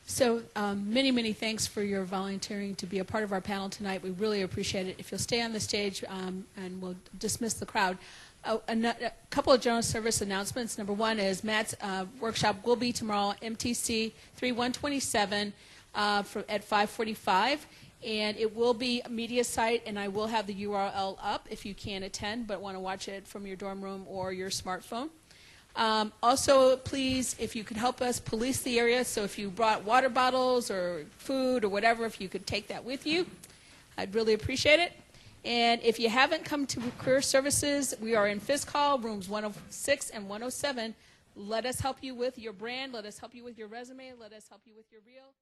So many, many thanks for your volunteering to be a part of our panel tonight. We really appreciate it. If you'll stay on the stage, and we'll dismiss the crowd. A couple of general service announcements. Number one is Matt's workshop will be tomorrow, MTC 3127 at 5:45. And it will be a media site, and I will have the URL up if you can't attend but want to watch it from your dorm room or your smartphone. Also, please, if you could help us police the area, so if you brought water bottles or food or whatever, if you could take that with you, I'd really appreciate it. And if you haven't come to Career Services, we are in Fisk Hall, rooms 106 and 107. Let us help you with your brand. Let us help you with your resume. Let us help you with your reel.